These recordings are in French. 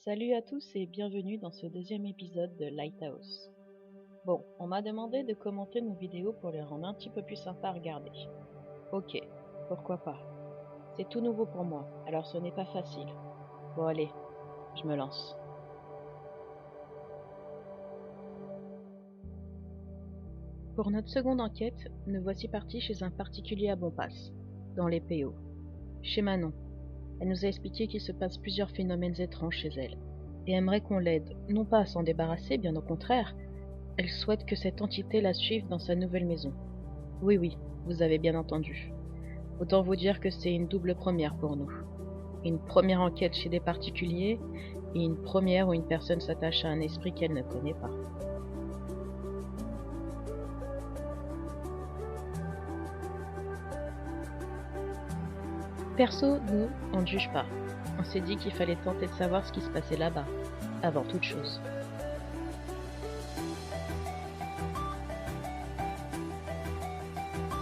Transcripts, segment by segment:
Salut à tous et bienvenue dans ce deuxième épisode de Lighthouse. Bon, on m'a demandé de commenter nos vidéos pour les rendre un petit peu plus sympas à regarder. Ok, pourquoi pas. C'est tout nouveau pour moi, alors ce n'est pas facile. Bon allez, je me lance. Pour notre seconde enquête, nous voici partis chez un particulier à Bonpass, dans les PO. Chez Manon. Elle nous a expliqué qu'il se passe plusieurs phénomènes étranges chez elle, et aimerait qu'on l'aide, non pas à s'en débarrasser, bien au contraire. Elle souhaite que cette entité la suive dans sa nouvelle maison. Oui, oui, vous avez bien entendu. Autant vous dire que c'est une double première pour nous. Une première enquête chez des particuliers, et une première où une personne s'attache à un esprit qu'elle ne connaît pas. Perso, nous, on ne juge pas. On s'est dit qu'il fallait tenter de savoir ce qui se passait là-bas, avant toute chose.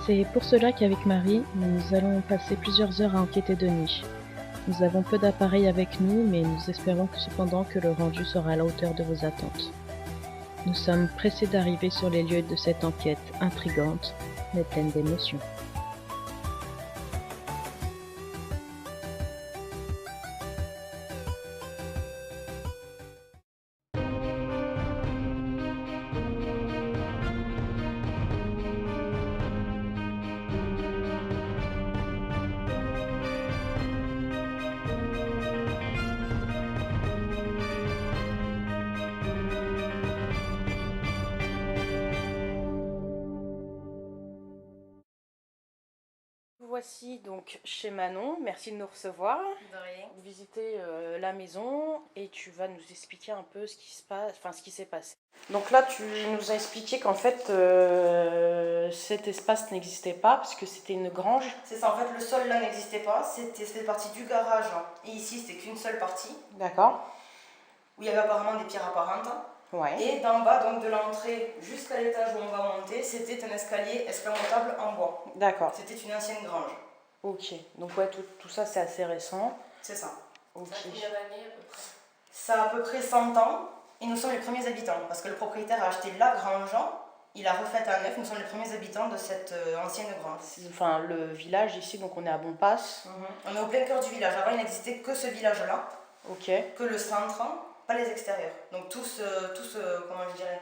C'est pour cela qu'avec Marie, nous allons passer plusieurs heures à enquêter de nuit. Nous avons peu d'appareils avec nous, mais nous espérons cependant que le rendu sera à la hauteur de vos attentes. Nous sommes pressés d'arriver sur les lieux de cette enquête intrigante, mais pleine d'émotions. Voici donc chez Manon, merci de nous recevoir. De rien. Visiter la maison et tu vas nous expliquer un peu ce qui se passe, enfin ce qui s'est passé. Donc là, tu nous as expliqué qu'en fait cet espace n'existait pas parce que c'était une grange. C'est ça, en fait, le sol là n'existait pas, c'était partie du garage et ici c'était qu'une seule partie D'accord. où il y avait apparemment des pierres apparentes. Ouais. Et d'en bas, donc de l'entrée jusqu'à l'étage où on va monter, c'était un escalier escamotable en bois. D'accord. C'était une ancienne grange. Ok. Donc ouais, tout ça c'est assez récent. C'est ça. Ok. Ça a combien d'années à peu près? Ça a à peu près 100 ans et nous sommes les premiers habitants parce que le propriétaire a acheté la grange, il a refait à neuf, nous sommes les premiers habitants de cette ancienne grange. Enfin, le village ici, donc on est à Bonpass. On est au plein cœur du village. Avant, il n'existait que ce village-là. Ok. Que le centre, pas les extérieurs. Donc comment je dirais,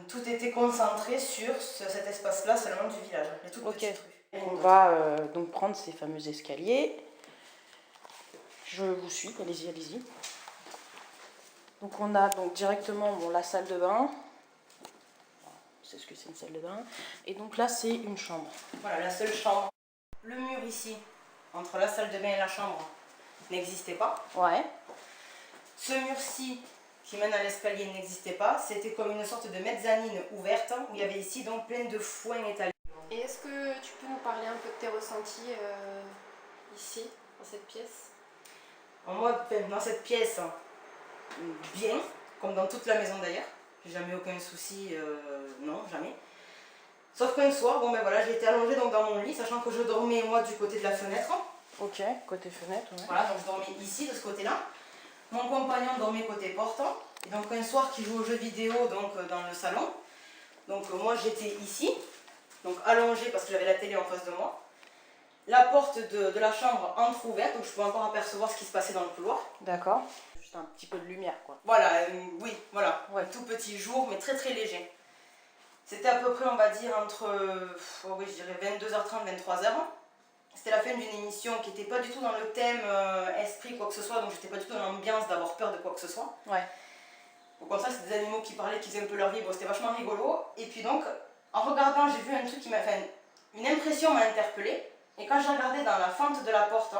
tout était concentré sur cet espace-là seulement du village, les toutes petites rues. On va donc prendre ces fameux escaliers. Je vous suis, allez-y, allez-y. Donc on a donc directement la salle de bain. C'est ce que c'est une salle de bain. Et donc là c'est une chambre. Voilà, la seule chambre. Le mur ici, entre la salle de bain et la chambre, n'existait pas. Ouais. Ce mur-ci, qui mène à l'escalier, n'existait pas. C'était comme une sorte de mezzanine ouverte, où il y avait ici donc plein de foins étalés. Et est-ce que tu peux nous parler un peu de tes ressentis ici, dans cette pièce? Moi, dans cette pièce, bien, comme dans toute la maison d'ailleurs. J'ai jamais aucun souci, non, jamais. Sauf qu'un soir, bon ben voilà, j'ai été allongée donc dans mon lit, sachant que je dormais moi du côté de la fenêtre. Ok, côté fenêtre, ouais. Voilà, donc je dormais ici, de ce côté-là. Mon compagnon dormait côté porte. Et donc un soir qui joue aux jeux vidéo donc, dans le salon. Donc moi j'étais ici, donc allongée parce que j'avais la télé en face de moi. La porte de la chambre entrouverte, donc je pouvais encore apercevoir ce qui se passait dans le couloir. D'accord. Juste un petit peu de lumière, quoi. Voilà, oui, voilà. Ouais. Un tout petit jour, mais très très léger. C'était à peu près, on va dire, entre, oui, je dirais 22h30, 23h. C'était la fin d'une émission qui n'était pas du tout dans le thème esprit, quoi que ce soit, donc j'étais pas du tout dans l'ambiance d'avoir peur de quoi que ce soit. Ouais. Au contraire, c'était des animaux qui parlaient, qui faisaient un peu leur vie, bon, c'était vachement rigolo. Et puis donc, en regardant, j'ai vu un truc qui m'a fait, une impression m'a interpellée. Et quand j'ai regardé dans la fente de la porte,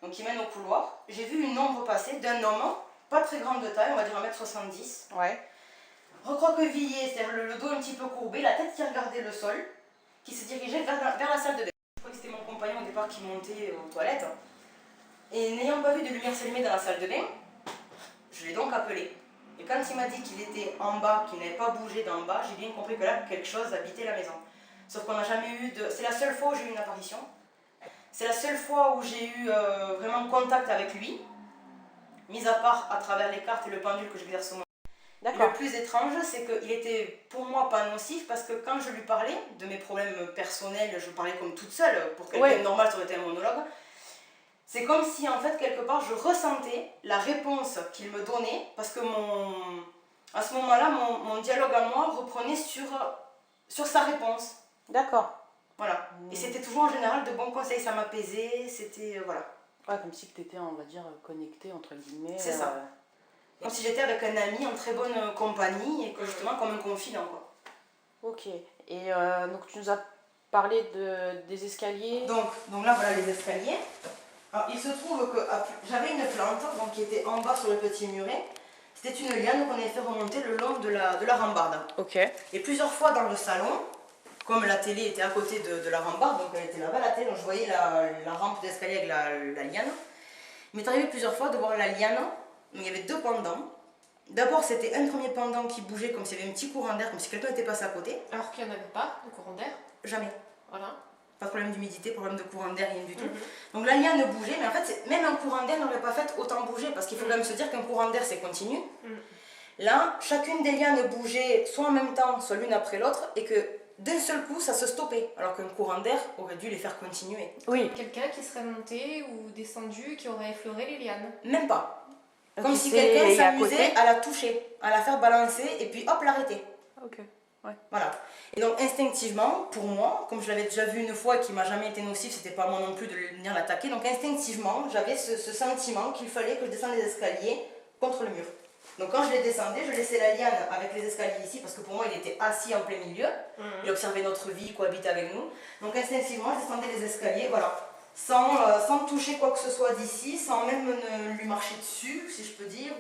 donc qui mène au couloir, j'ai vu une ombre passer d'un homme, pas très grande de taille, on va dire 1m70. Ouais. Recroquevillé, c'est-à-dire le dos un petit peu courbé, la tête qui regardait le sol, qui se dirigeait vers la salle de bain. Je crois que c'était mon compagnon au départ qui montait aux toilettes. Et n'ayant pas vu de lumière s'allumer dans la salle de bain, je l'ai donc appelé. Et quand il m'a dit qu'il était en bas, qu'il n'avait pas bougé d'en bas, j'ai bien compris que là, quelque chose habitait la maison. Sauf qu'on n'a jamais eu de... C'est la seule fois où j'ai eu une apparition. C'est la seule fois où j'ai eu vraiment contact avec lui. mis à part à travers les cartes et le pendule que j'exerce moi. Le plus étrange, c'est qu'il était pour moi pas nocif parce que quand je lui parlais de mes problèmes personnels, je parlais comme toute seule, pour quelqu'un de normal ça aurait été un monologue. C'est comme si en fait quelque part je ressentais la réponse qu'il me donnait parce que à ce moment-là mon dialogue à moi reprenait sur sa réponse. D'accord. Voilà. Et c'était toujours en général de bons conseils, ça m'apaisait, c'était voilà. Ouais, comme si tu étais, on va dire, connectée entre guillemets. C'est ça. Comme si j'étais avec un ami en très bonne compagnie et que justement comme un confident quoi. Ok. Et donc tu nous as parlé des escaliers. Donc là voilà les escaliers. Alors il se trouve que j'avais une plante donc, qui était en bas sur le petit muret. C'était une liane qu'on avait fait remonter le long de la rambarde. Ok. Et plusieurs fois dans le salon, comme la télé était à côté de la rambarde, donc elle était là-bas la télé, donc je voyais la rampe d'escalier avec la liane. Il m'est arrivé plusieurs fois de voir la liane. Il y avait deux pendants. D'abord, c'était un premier pendant qui bougeait comme s'il y avait un petit courant d'air, comme si quelqu'un était passé à côté. Alors qu'il n'y en avait pas de courant d'air. Jamais. Voilà. Pas de problème d'humidité, problème de courant d'air, rien du tout. Donc la liane bougeait, mais en fait, même un courant d'air n'aurait pas fait autant bouger, parce qu'il faut quand même se dire qu'un courant d'air, c'est continu. Là, chacune des lianes bougeait soit en même temps, soit l'une après l'autre, et que d'un seul coup, ça se stoppait, alors qu'un courant d'air aurait dû les faire continuer. Oui. Quelqu'un qui serait monté ou descendu, qui aurait effleuré les lianes. Même pas. Donc Comme si quelqu'un s'amusait à la toucher, à la faire balancer et puis hop, l'arrêter. Ok, ouais. Voilà. Et donc instinctivement, pour moi, comme je l'avais déjà vu une fois et qui m'a jamais été nocif, c'était pas moi non plus de venir l'attaquer, donc instinctivement, j'avais ce sentiment qu'il fallait que je descende les escaliers contre le mur. Donc quand je les descendais, je laissais la liane avec les escaliers ici, parce que pour moi il était assis en plein milieu, il observait notre vie, il cohabitait avec nous. Donc instinctivement, je descendais les escaliers, voilà. Sans toucher quoi que ce soit d'ici, sans même lui marcher dessus, si je peux dire,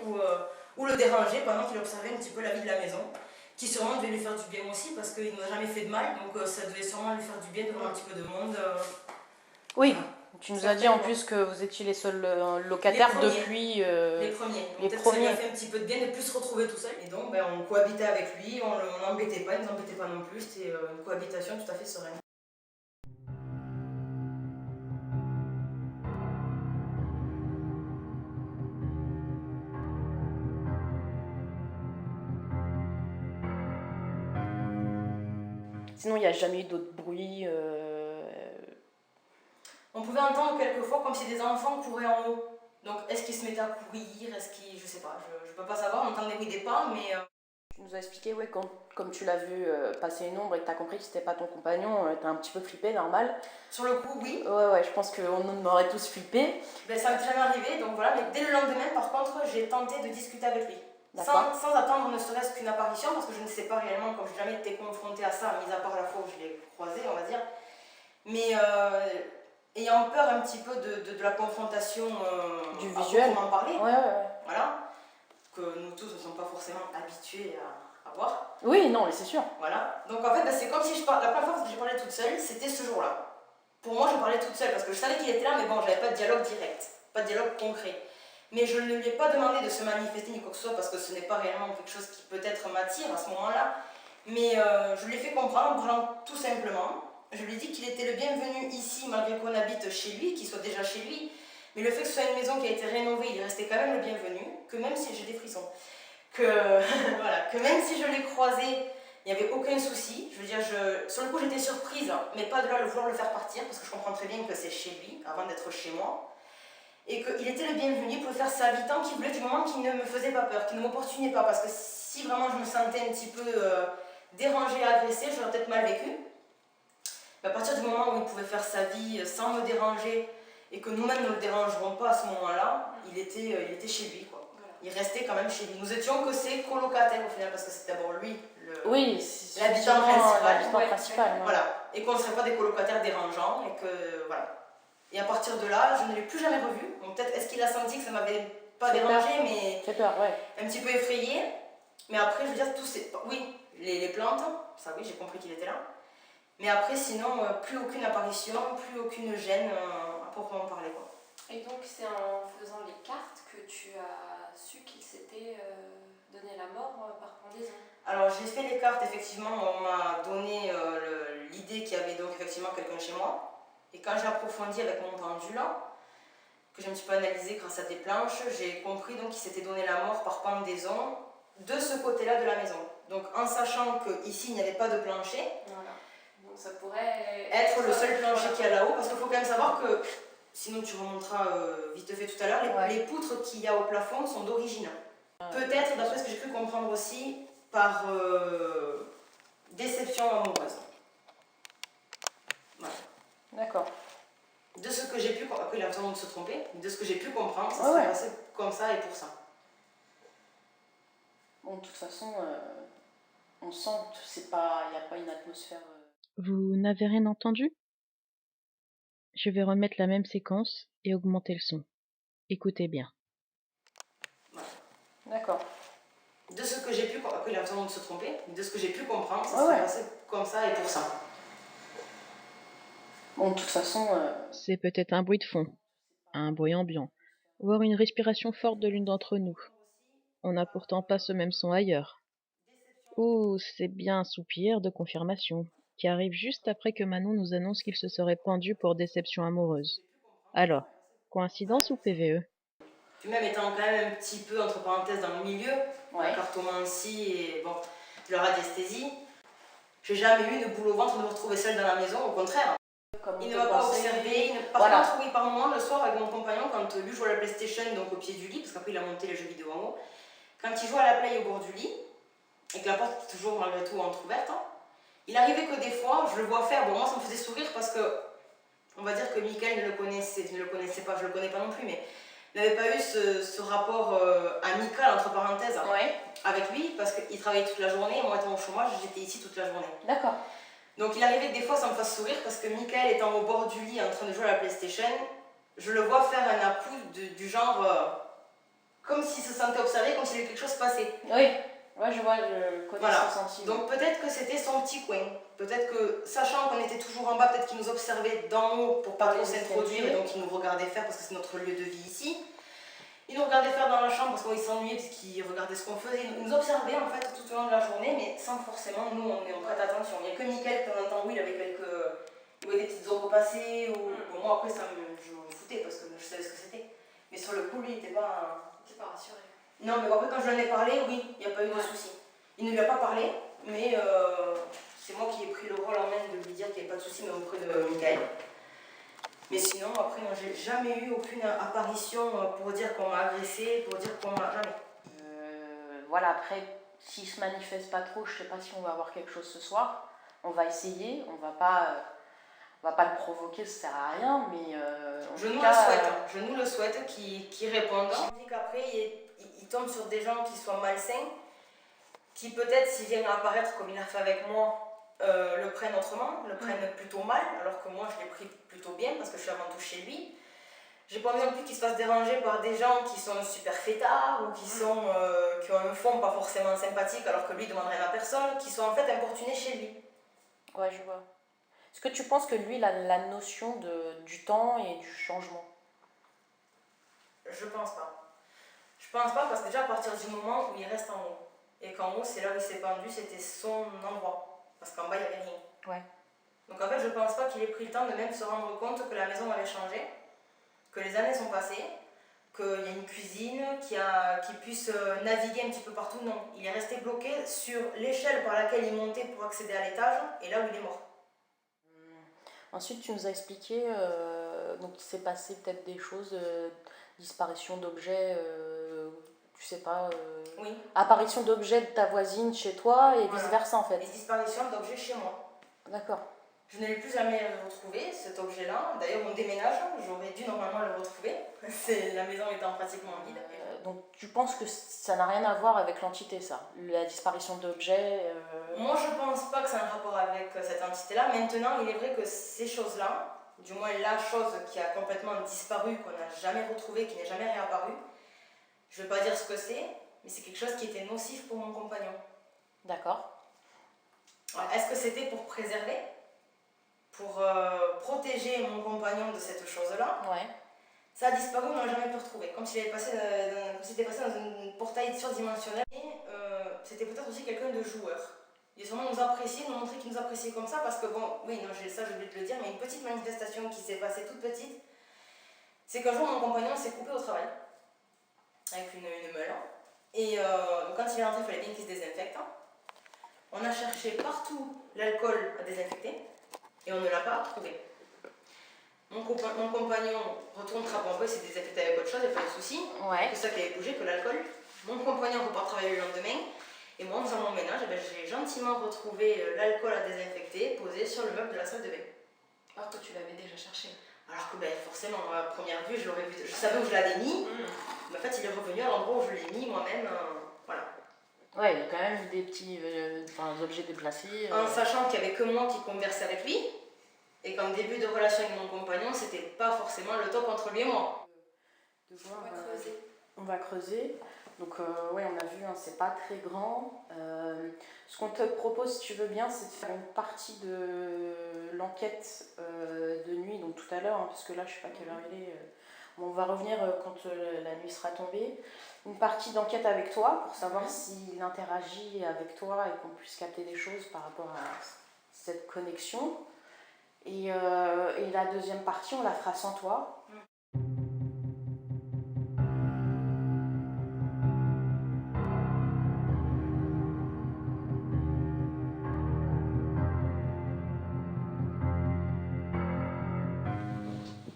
ou le déranger pendant qu'il observait un petit peu la vie de la maison, qui sûrement devait lui faire du bien aussi, parce qu'il ne m'a jamais fait de mal, donc ça devait sûrement lui faire du bien de voir un petit peu de monde. Oui, tu nous as dit en plus que vous étiez les seuls locataires depuis... Les premiers. Peut-être que ça lui a fait un petit peu de bien de ne plus se retrouver tout seul. Et donc on cohabitait avec lui, on l'embêtait pas, il ne nous embêtait pas non plus, c'était une cohabitation tout à fait sereine. Sinon, il n'y a jamais eu d'autres bruits On pouvait entendre quelquefois comme si des enfants couraient en haut. Donc est-ce qu'ils se mettaient à courir, est-ce qu'ils... je sais pas, je peux pas savoir, on entend des bruits des pas, mais... Tu nous as expliqué, ouais, comme tu l'as vu passer une ombre et que tu as compris que c'était pas ton compagnon, tu as un petit peu flippé, normal. Sur le coup, oui. Ouais, je pense qu'on aurait tous flippé. Ben, ça m'est jamais arrivé, donc voilà, mais dès le lendemain, par contre, j'ai tenté de discuter avec lui. Sans attendre ne serait-ce qu'une apparition, parce que je ne sais pas réellement, comme je n'ai jamais été confrontée à ça, mis à part la fois où je l'ai croisé, on va dire. Mais ayant peur un petit peu de la confrontation du visuel, en parler, ouais. Voilà, que nous tous ne sommes pas forcément habitués à voir. Oui, non, mais c'est sûr. Voilà, donc en fait, ben, c'est comme si la première fois que j'ai parlé toute seule, c'était ce jour-là. Pour moi, je parlais toute seule, parce que je savais qu'il était là, mais bon, j'avais pas de dialogue direct, pas de dialogue concret. Mais je ne lui ai pas demandé de se manifester ni quoi que ce soit, parce que ce n'est pas réellement quelque chose qui peut-être m'attire à ce moment-là. Mais je lui ai fait comprendre en parlant tout simplement. Je lui ai dit qu'il était le bienvenu ici, malgré qu'on habite chez lui, qu'il soit déjà chez lui. Mais le fait que ce soit une maison qui a été rénovée, il est resté quand même le bienvenu, que même si j'ai des frissons, voilà, que même si je l'ai croisé, il n'y avait aucun souci. Je veux dire, sur le coup j'étais surprise, mais pas de là vouloir le faire partir, parce que je comprends très bien que c'est chez lui, avant d'être chez moi. Et qu'il était le bienvenu pour faire sa vie tant qu'il voulait, du moment qu'il ne me faisait pas peur, qu'il ne m'opportunait pas, parce que si vraiment je me sentais un petit peu dérangée, agressée, j'aurais peut-être mal vécu. Mais à partir du moment où il pouvait faire sa vie sans me déranger, et que nous-mêmes ne le dérangerons pas à ce moment-là, il était chez lui, quoi. Il restait quand même chez lui. Nous étions que ses colocataires au final, parce que c'est d'abord lui l'habitant principal. Voilà. Et qu'on ne serait pas des colocataires dérangeants, et que voilà. Et à partir de là, je ne l'ai plus jamais revu. Donc peut-être est-ce qu'il a senti que ça m'avait pas dérangé, mais un petit peu effrayé. Mais après, je veux dire, oui, les plantes, ça oui, j'ai compris qu'il était là. Mais après, sinon, plus aucune apparition, plus aucune gêne à proprement parler, quoi. Et donc c'est en faisant les cartes que tu as su qu'il s'était donné la mort par pendaison? Alors j'ai fait les cartes, effectivement, on m'a donné l'idée qu'il y avait donc effectivement quelqu'un chez moi. Et quand j'ai approfondi avec mon pendule, que j'ai un petit peu analysé grâce à des planches, j'ai compris donc qu'il s'était donné la mort par pendaison de ce côté-là de la maison. Donc en sachant qu'ici il n'y avait pas de plancher, Voilà. Donc ça pourrait être le seul plancher qu'il y a là-haut, parce qu'il faut quand même savoir que, sinon tu remonteras vite fait tout à l'heure, les poutres qu'il y a au plafond sont d'origine. Peut-être, d'après ce que j'ai pu comprendre aussi, par déception amoureuse. Voilà. D'accord. De ce que j'ai pu, après il a besoin de se tromper, mais de ce que j'ai pu comprendre, ça s'est passé comme ça et pour ça. Bon, de toute façon, on sent qu'il n'y a pas une atmosphère... Vous n'avez rien entendu? Je vais remettre la même séquence et augmenter le son. Écoutez bien. Voilà. D'accord. De ce que j'ai pu, après il a besoin de se tromper, mais de ce que j'ai pu comprendre, ça s'est passé comme ça et pour ça. Bon, de toute façon... C'est peut-être un bruit de fond, un bruit ambiant, voire une respiration forte de l'une d'entre nous. On n'a pourtant pas ce même son ailleurs. Ou c'est bien un soupir de confirmation, qui arrive juste après que Manon nous annonce qu'il se serait pendu pour déception amoureuse. Alors, coïncidence ou PVE? Puis même étant quand même un petit peu, entre parenthèses, dans le milieu, la cartomancie et bon, de la radiesthésie, j'ai jamais eu de boule au ventre de me retrouver seule dans la maison, au contraire. Il ne m'a pas observé. Par contre, oui, par moment, le soir avec mon compagnon, quand lui jouait à la PlayStation, donc au pied du lit, parce qu'après il a monté les jeux vidéo en haut, quand il jouait à la Play au bord du lit, et que la porte était toujours malgré tout entrouverte, il arrivait que des fois, je le vois faire, bon moi ça me faisait sourire parce que, on va dire que Mickaël ne le connaissait pas, je le connais pas non plus, mais n'avait pas eu ce rapport amical, entre parenthèses, avec lui, parce qu'il travaillait toute la journée, et moi étant au chômage, j'étais ici toute la journée. D'accord. Donc il arrivait que des fois ça me fasse sourire parce que Mickaël étant au bord du lit en train de jouer à la PlayStation, je le vois faire un appui du genre comme s'il se sentait observé, comme s'il y avait quelque chose passé. Oui, je vois, je connais ce sentiment. Donc peut-être que c'était son petit coin. Peut-être que, sachant qu'on était toujours en bas, peut-être qu'il nous observait d'en haut pour pas trop s'introduire et donc il nous regardait faire parce que c'est notre lieu de vie ici. Il nous regardait faire dans la chambre parce qu'il s'ennuyait parce qu'il regardait ce qu'on faisait. Il nous observait en fait tout au long de la journée, mais sans forcément nous on prête attention. Il n'y a que Mickaël, de temps en temps, oui, il avait il voyait des petites ombres passer. Ou... Bon, moi après je m'en foutais parce que je savais ce que c'était. Mais sur le coup, lui, il n'était pas rassuré. Non, mais après quand je lui en ai parlé, oui, il n'y a pas eu de souci. Il ne lui a pas parlé, mais c'est moi qui ai pris le rôle en main de lui dire qu'il n'y avait pas de souci, mais auprès de Mickaël. Mais sinon, après, moi, j'ai jamais eu aucune apparition pour dire qu'on m'a agressé, pour dire qu'on m'a... Jamais. Voilà, après, s'il se manifeste pas trop, je sais pas si on va avoir quelque chose ce soir. On va essayer, on va pas le provoquer, ça sert à rien, mais... je nous le souhaite qu'il réponde. Je dis qu'après, il tombe sur des gens qui soient malsains, qui peut-être, s'ils viennent à apparaître comme il a fait avec moi, le prennent autrement, le prennent plutôt mal, alors que moi je l'ai pris plutôt bien parce que je suis avant tout chez lui. J'ai pas envie non plus qu'il se fasse déranger par des gens qui sont super fêtards ou qui ont un fond pas forcément sympathique alors que lui demande rien à personne, qui sont en fait importunés chez lui. Ouais, je vois. Est-ce que tu penses que lui il a la notion du temps et du changement? Je pense pas. Je pense pas parce que déjà à partir du moment où il reste en haut, et qu'en haut c'est là où il s'est pendu, c'était son endroit. Parce qu'en bas, il n'y avait rien. Ouais. Donc en fait, je ne pense pas qu'il ait pris le temps de même se rendre compte que la maison avait changé, que les années sont passées, qu'il y a une cuisine, qui puisse naviguer un petit peu partout. Non, il est resté bloqué sur l'échelle par laquelle il montait pour accéder à l'étage, et là où il est mort. Ensuite, tu nous as expliqué donc il s'est passé peut-être des choses, disparition d'objets, tu sais pas, oui. Apparition d'objets de ta voisine chez toi et vice-versa en fait. Et disparition d'objets chez moi. D'accord. Je n'ai plus jamais retrouvé cet objet-là. D'ailleurs, on déménage, j'aurais dû normalement le retrouver. La maison étant pratiquement vide. Donc tu penses que ça n'a rien à voir avec l'entité, ça, la disparition d'objets Moi, je pense pas que ça a un rapport avec cette entité-là. Maintenant, il est vrai que ces choses-là, du moins la chose qui a complètement disparu, qu'on n'a jamais retrouvée, qui n'est jamais réapparue, je ne vais pas dire ce que c'est, mais c'est quelque chose qui était nocif pour mon compagnon. D'accord. Est-ce que c'était pour préserver, pour protéger mon compagnon de cette chose-là? Ouais. Ça a disparu, on n'a jamais pu retrouver. Comme s'il s'était passé dans un portail surdimensionnel. C'était peut-être aussi quelqu'un de joueur. Il a sûrement nous apprécié, nous montrer qu'il nous appréciait comme ça, parce que bon, oui, non, ça j'ai oublié de le dire, mais une petite manifestation qui s'est passée toute petite, C'est qu'un jour, mon compagnon s'est coupé au travail avec une meule. Et quand il est rentré, il fallait bien qu'il se désinfecte. On a cherché partout l'alcool à désinfecter et on ne l'a pas trouvé. Mon compagnon retourne travailler, il s'est désinfecté avec autre chose, il n'y a pas de souci. Ouais. C'est ça qui avait bougé, que l'alcool. Mon compagnon repart travailler le lendemain. Et moi, en faisant mon ménage, j'ai gentiment retrouvé l'alcool à désinfecter posé sur le meuble de la salle de bain. Alors que tu l'avais déjà cherché. Alors que forcément, à première vue, je l'aurais vu. Je savais où je l'avais mis, mais en fait, il est revenu à l'endroit où je l'ai mis moi-même. Voilà. Ouais, il y a quand même des petits objets déplacés. En sachant qu'il n'y avait que moi qui conversais avec lui, et qu'en début de relation avec mon compagnon, c'était pas forcément le top entre lui et moi. De voir, On va creuser. On va creuser. Donc, ouais, on a vu, hein, c'est pas très grand. Ce qu'on te propose, si tu veux bien, c'est de faire une partie de l'enquête de nuit, donc tout à l'heure, hein, parce que là, je sais pas quelle heure il est. On va revenir quand la nuit sera tombée. Une partie d'enquête avec toi pour savoir s'il interagit avec toi et qu'on puisse capter des choses par rapport à cette connexion. Et la deuxième partie, on la fera sans toi.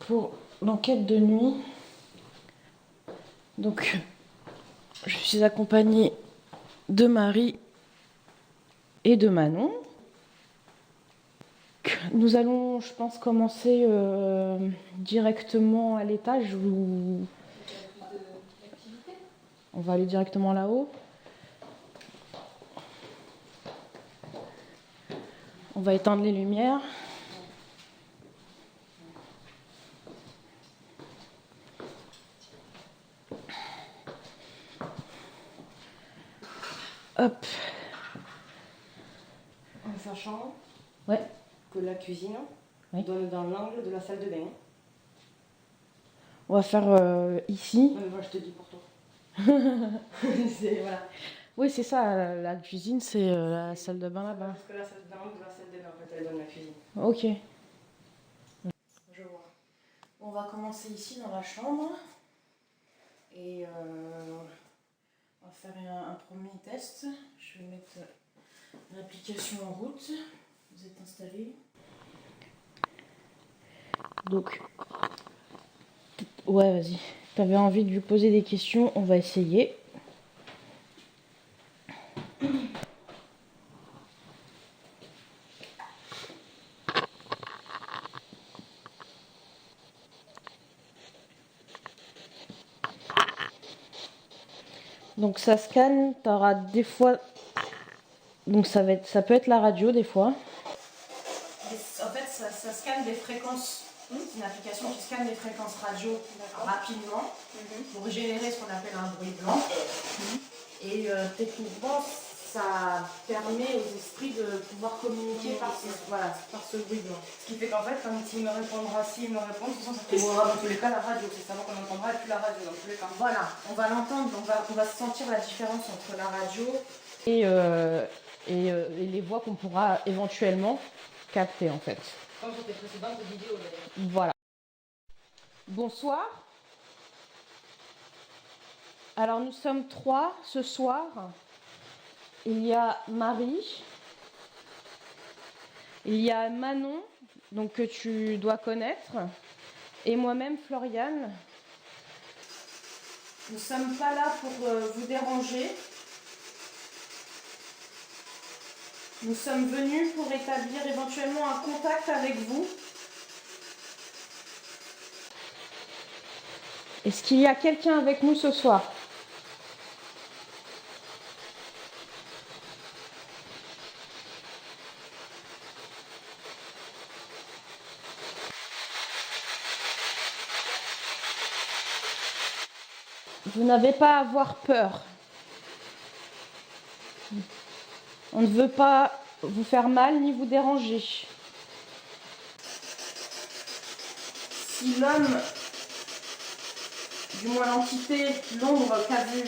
Pour l'enquête de nuit, donc je suis accompagnée de Marie et de Manon. Nous allons, je pense, commencer directement à l'étage où on va aller directement là-haut. On va éteindre les lumières. Hop. En sachant Ouais. que la cuisine donne dans l'angle de la salle de bain. On va faire ici. Non, mais moi, je te dis pour toi. Voilà. Oui, c'est ça, la cuisine, c'est la salle de bain là-bas. Parce que la salle de l'angle de la salle de bain, en fait, elle donne la cuisine. Ok. Je vois. On va commencer ici dans la chambre. Et on va faire un premier test. Je vais mettre l'application en route. Vous êtes installés. Donc, ouais, vas-y. T'avais envie de lui poser des questions, on va essayer. Donc ça scanne, t'auras des fois, donc ça peut être la radio des fois. En fait, ça scanne des fréquences. C'est une application qui scanne des fréquences radio rapidement pour générer ce qu'on appelle un bruit blanc. Et techniquement, ça permet aux esprits de pouvoir communiquer par ce bruit blanc. Ce qui fait qu'en fait, quand il me répondra, s'il me répond, de toute façon, ça couvrira dans tous les cas la radio. C'est savoir qu'on entendra et plus la radio dans tous les cas. Voilà, on va l'entendre, on va sentir la différence entre la radio et les voix qu'on pourra éventuellement capter en fait. Comme sur tes précédentes vidéos d'ailleurs. Voilà. Bonsoir. Alors nous sommes 3 ce soir. Il y a Marie. Il y a Manon, donc que tu dois connaître. Et moi-même, Floriane. Nous ne sommes pas là pour vous déranger. Nous sommes venus pour établir éventuellement un contact avec vous. Est-ce qu'il y a quelqu'un avec nous ce soir ? Vous n'avez pas à avoir peur. On ne veut pas vous faire mal ni vous déranger. Si l'homme, du moins l'entité, l'ombre qu'a vu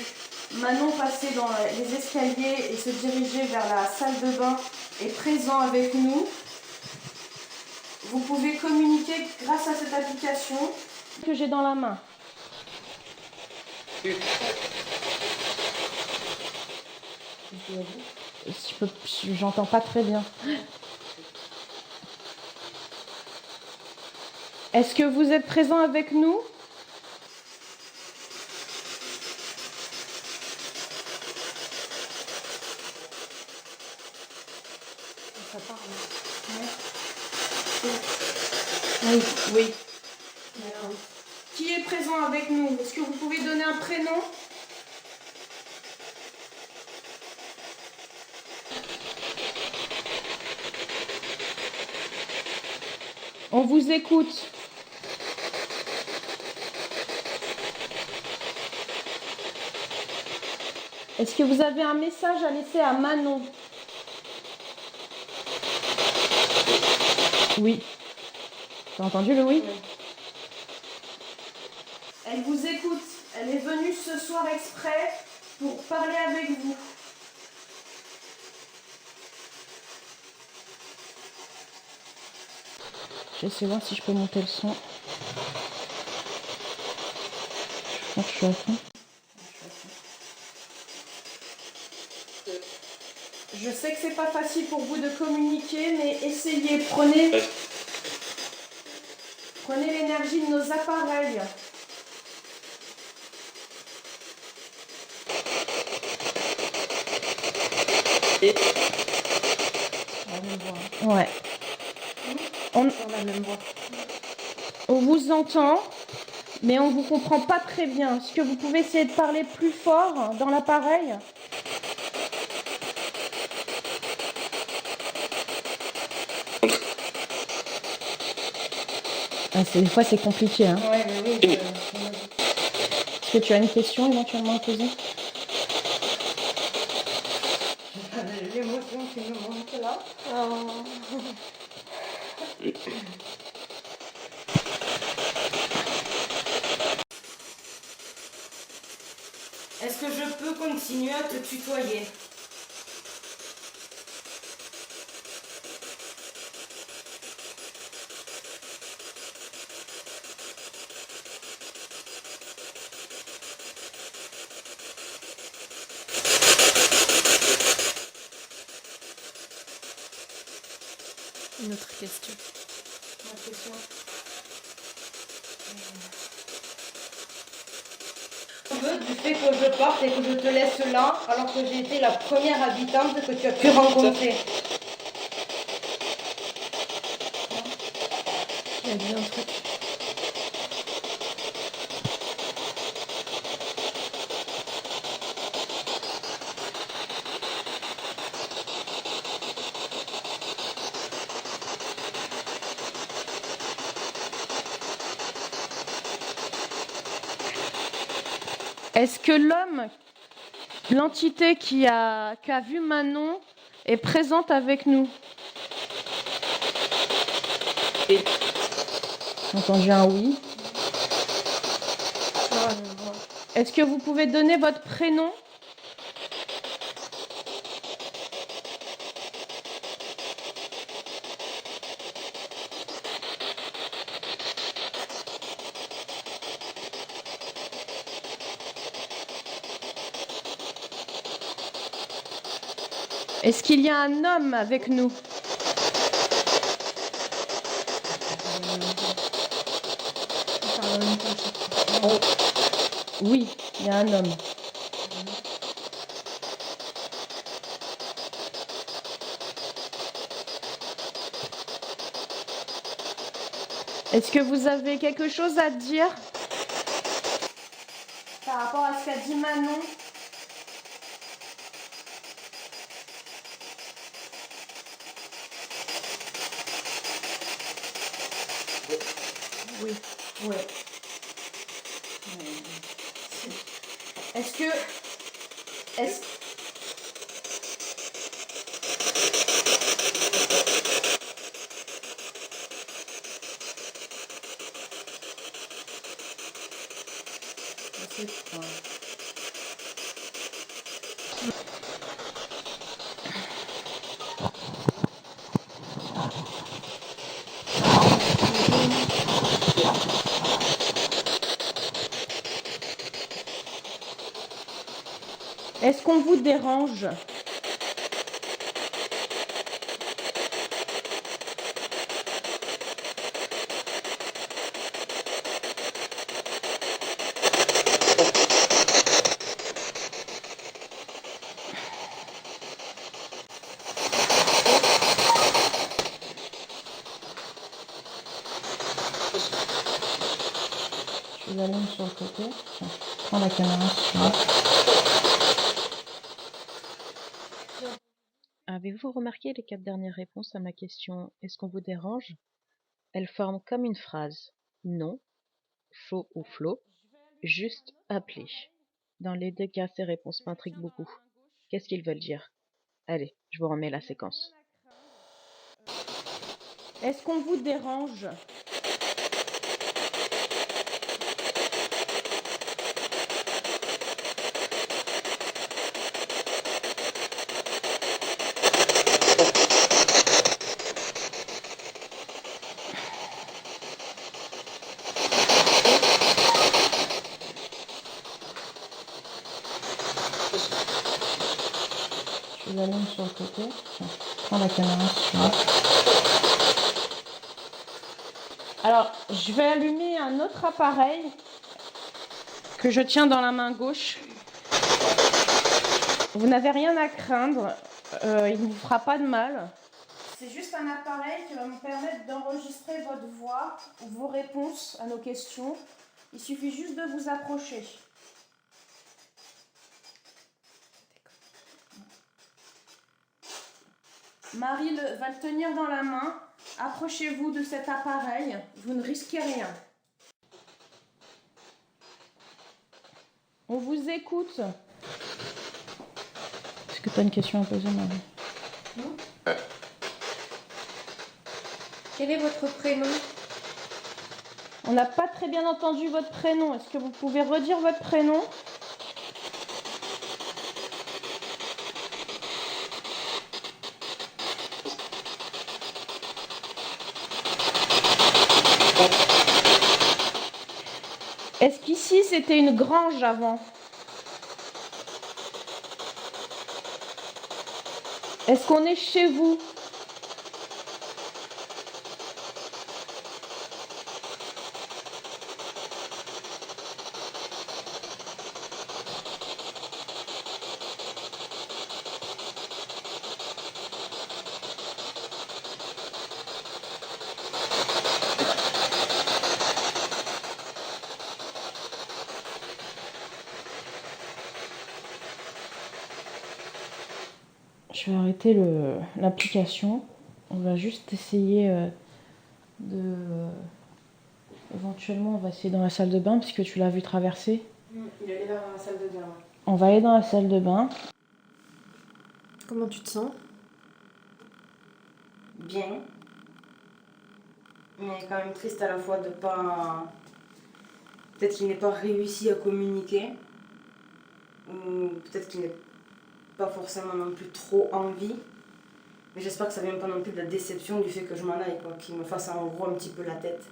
Manon passer dans les escaliers et se diriger vers la salle de bain est présent avec nous, vous pouvez communiquer grâce à cette application Que j'ai dans la main. J'entends pas très bien. Est-ce que vous êtes présent avec nous? Ça parle. Oui, oui. D'accord. Qui est présent avec nous? Est-ce que vous pouvez donner un prénom? On vous écoute. Est-ce que vous avez un message à laisser à Manon? Oui. T'as entendu le oui? Oui. Elle vous écoute. Elle est venue ce soir exprès pour parler avec vous. J'essaie de voir si je peux monter le son. Je pense que je suis à fond. Je sais que c'est pas facile pour vous de communiquer, mais essayez, prenez l'énergie de nos appareils. Ouais. On vous entend, mais on vous comprend pas très bien. Est-ce que vous pouvez essayer de parler plus fort dans l'appareil? Des fois c'est compliqué. Hein. Ouais, mais oui, est-ce que tu as une question éventuellement à poser? L'émotion qui me monte là. Oh. Est-ce que je peux continuer à te tutoyer? Une autre question. Du fait que je parte et que je te laisse là, alors que j'ai été la première habitante que tu as pu rencontrer. Il a dit un truc. Est-ce que l'entité qui a vu Manon est présente avec nous? J'ai entendu un oui. Est-ce que vous pouvez donner votre prénom? Est-ce qu'il y a un homme avec nous? Oui, il y a un homme. Est-ce que vous avez quelque chose à dire par rapport à ce qu'a dit Manon? Oui. Ouais. Est-ce que... Est-ce qu'on vous dérange? Je l'allume sur le côté. Tiens, prends la caméra si tu veux. Avez-vous remarqué les 4 dernières réponses à ma question « Est-ce qu'on vous dérange ?» Elles forment comme une phrase. Non, faux ou flot, juste appelé. Dans les 2 cas, ces réponses m'intriguent beaucoup. Qu'est-ce qu'ils veulent dire? Allez, je vous remets la séquence. Est-ce qu'on vous dérange? Je l'allume sur le côté. Tiens, prends la caméra si tu veux. Alors, je vais allumer un autre appareil que je tiens dans la main gauche. Vous n'avez rien à craindre, il ne vous fera pas de mal. C'est juste un appareil qui va me permettre d'enregistrer votre voix ou vos réponses à nos questions. Il suffit juste de vous approcher. Marie va le tenir dans la main. Approchez-vous de cet appareil, vous ne risquez rien. On vous écoute. Est-ce que tu as une question à poser, Marie? Non. Quel est votre prénom? On n'a pas très bien entendu votre prénom. Est-ce que vous pouvez redire votre prénom? Est-ce qu'ici c'était une grange avant? Est-ce qu'on est chez vous? Je vais arrêter l'application. On va juste essayer éventuellement, on va essayer dans la salle de bain puisque tu l'as vu traverser. Il allait vers la salle de bain. On va aller dans la salle de bain. Comment tu te sens? Bien. Mais quand même triste à la fois de pas... Peut-être qu'il n'ait pas réussi à communiquer. Ou peut-être qu'il n'est pas forcément non plus trop envie. Mais j'espère que ça vient pas non plus de la déception du fait que je m'en aille, quoi. Qu'il me fasse en gros un petit peu la tête.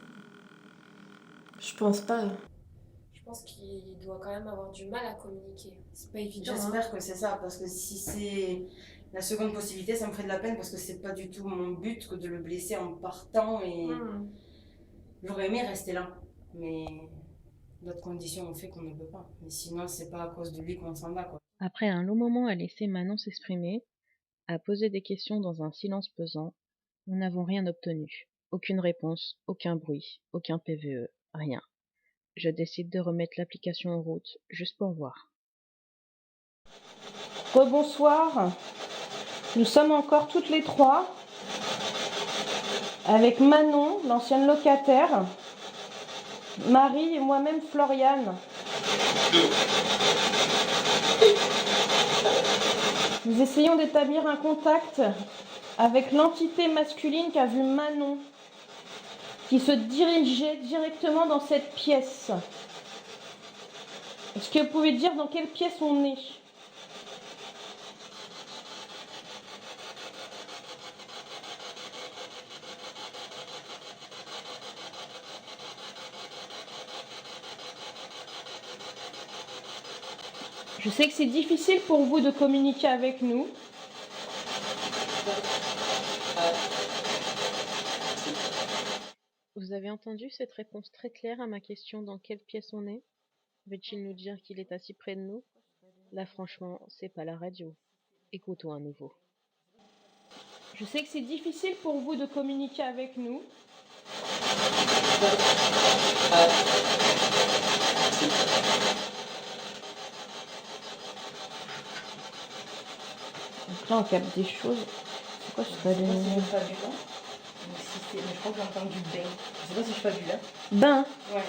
Je pense pas. Je pense qu'il doit quand même avoir du mal à communiquer. C'est pas évident. J'espère que c'est ça, parce que si c'est la seconde possibilité, ça me ferait de la peine parce que c'est pas du tout mon but que de le blesser en partant et j'aurais aimé rester là. Mais d'autres conditions ont fait qu'on ne peut pas. Mais sinon, c'est pas à cause de lui qu'on s'en va, quoi. Après un long moment à laisser Manon s'exprimer, à poser des questions dans un silence pesant, nous n'avons rien obtenu. Aucune réponse, aucun bruit, aucun PVE, rien. Je décide de remettre l'application en route, juste pour voir. Rebonsoir. Nous sommes encore toutes les trois avec Manon, l'ancienne locataire, Marie et moi-même Floriane. Nous essayons d'établir un contact avec l'entité masculine qu'a vu Manon, qui se dirigeait directement dans cette pièce. Est-ce que vous pouvez dire dans quelle pièce on est? Je sais que c'est difficile pour vous de communiquer avec nous. Vous avez entendu cette réponse très claire à ma question dans quelle pièce on est? Veut-il nous dire qu'il est assis près de nous? Là, franchement, c'est pas la radio. Écoutons à nouveau. Je sais que c'est difficile pour vous de communiquer avec nous. Donc là, on capte des choses. C'est quoi ce Je sais pas si je fais du vent. Mais je crois que j'ai entendu bain. Je sais pas si je fais du là. Ben. Ouais.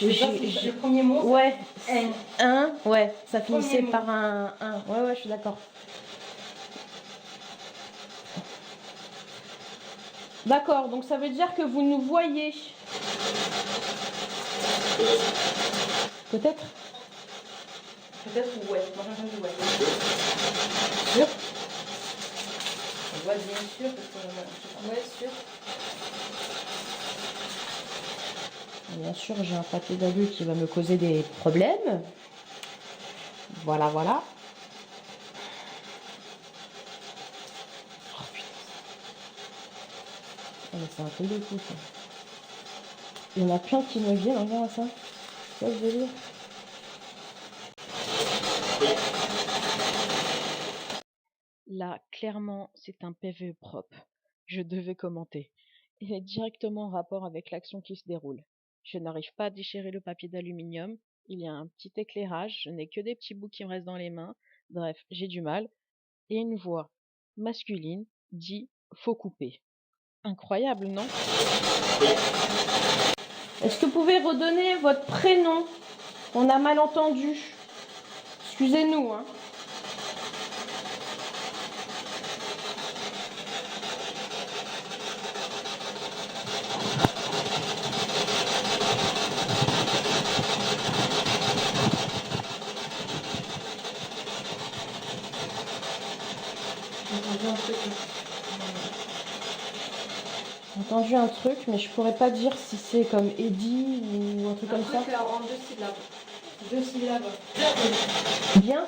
Le premier mot. Ouais. Un. Un. Ouais. Ça finissait Premier mot. par un. Ouais, je suis d'accord. D'accord, donc ça veut dire que vous nous voyez. Peut-être. Peut-être ouais. Moi j'ai entendu ouais. Sûr. Ouais, bien sûr. Parce que, ouais, sûr. Bien sûr, j'ai un papier d'alu qui va me causer des problèmes. Voilà, voilà. Oh putain. Oh, mais c'est un truc de fou ça. Il y en a plein qui me viennent, regarde ça. C'est ça que je veux dire. Là, clairement, c'est un PVE propre. Je devais commenter. Il est directement en rapport avec l'action qui se déroule. Je n'arrive pas à déchirer le papier d'aluminium. Il y a un petit éclairage. Je n'ai que des petits bouts qui me restent dans les mains. Bref, j'ai du mal. Et une voix masculine dit « faut couper ». Incroyable, non? Est-ce que vous pouvez redonner votre prénom? On a mal entendu. Excusez-nous, hein. J'ai entendu un truc, mais je pourrais pas dire si c'est comme Eddie ou un truc comme ça. En 2 syllabes. 2 syllabes. Bien.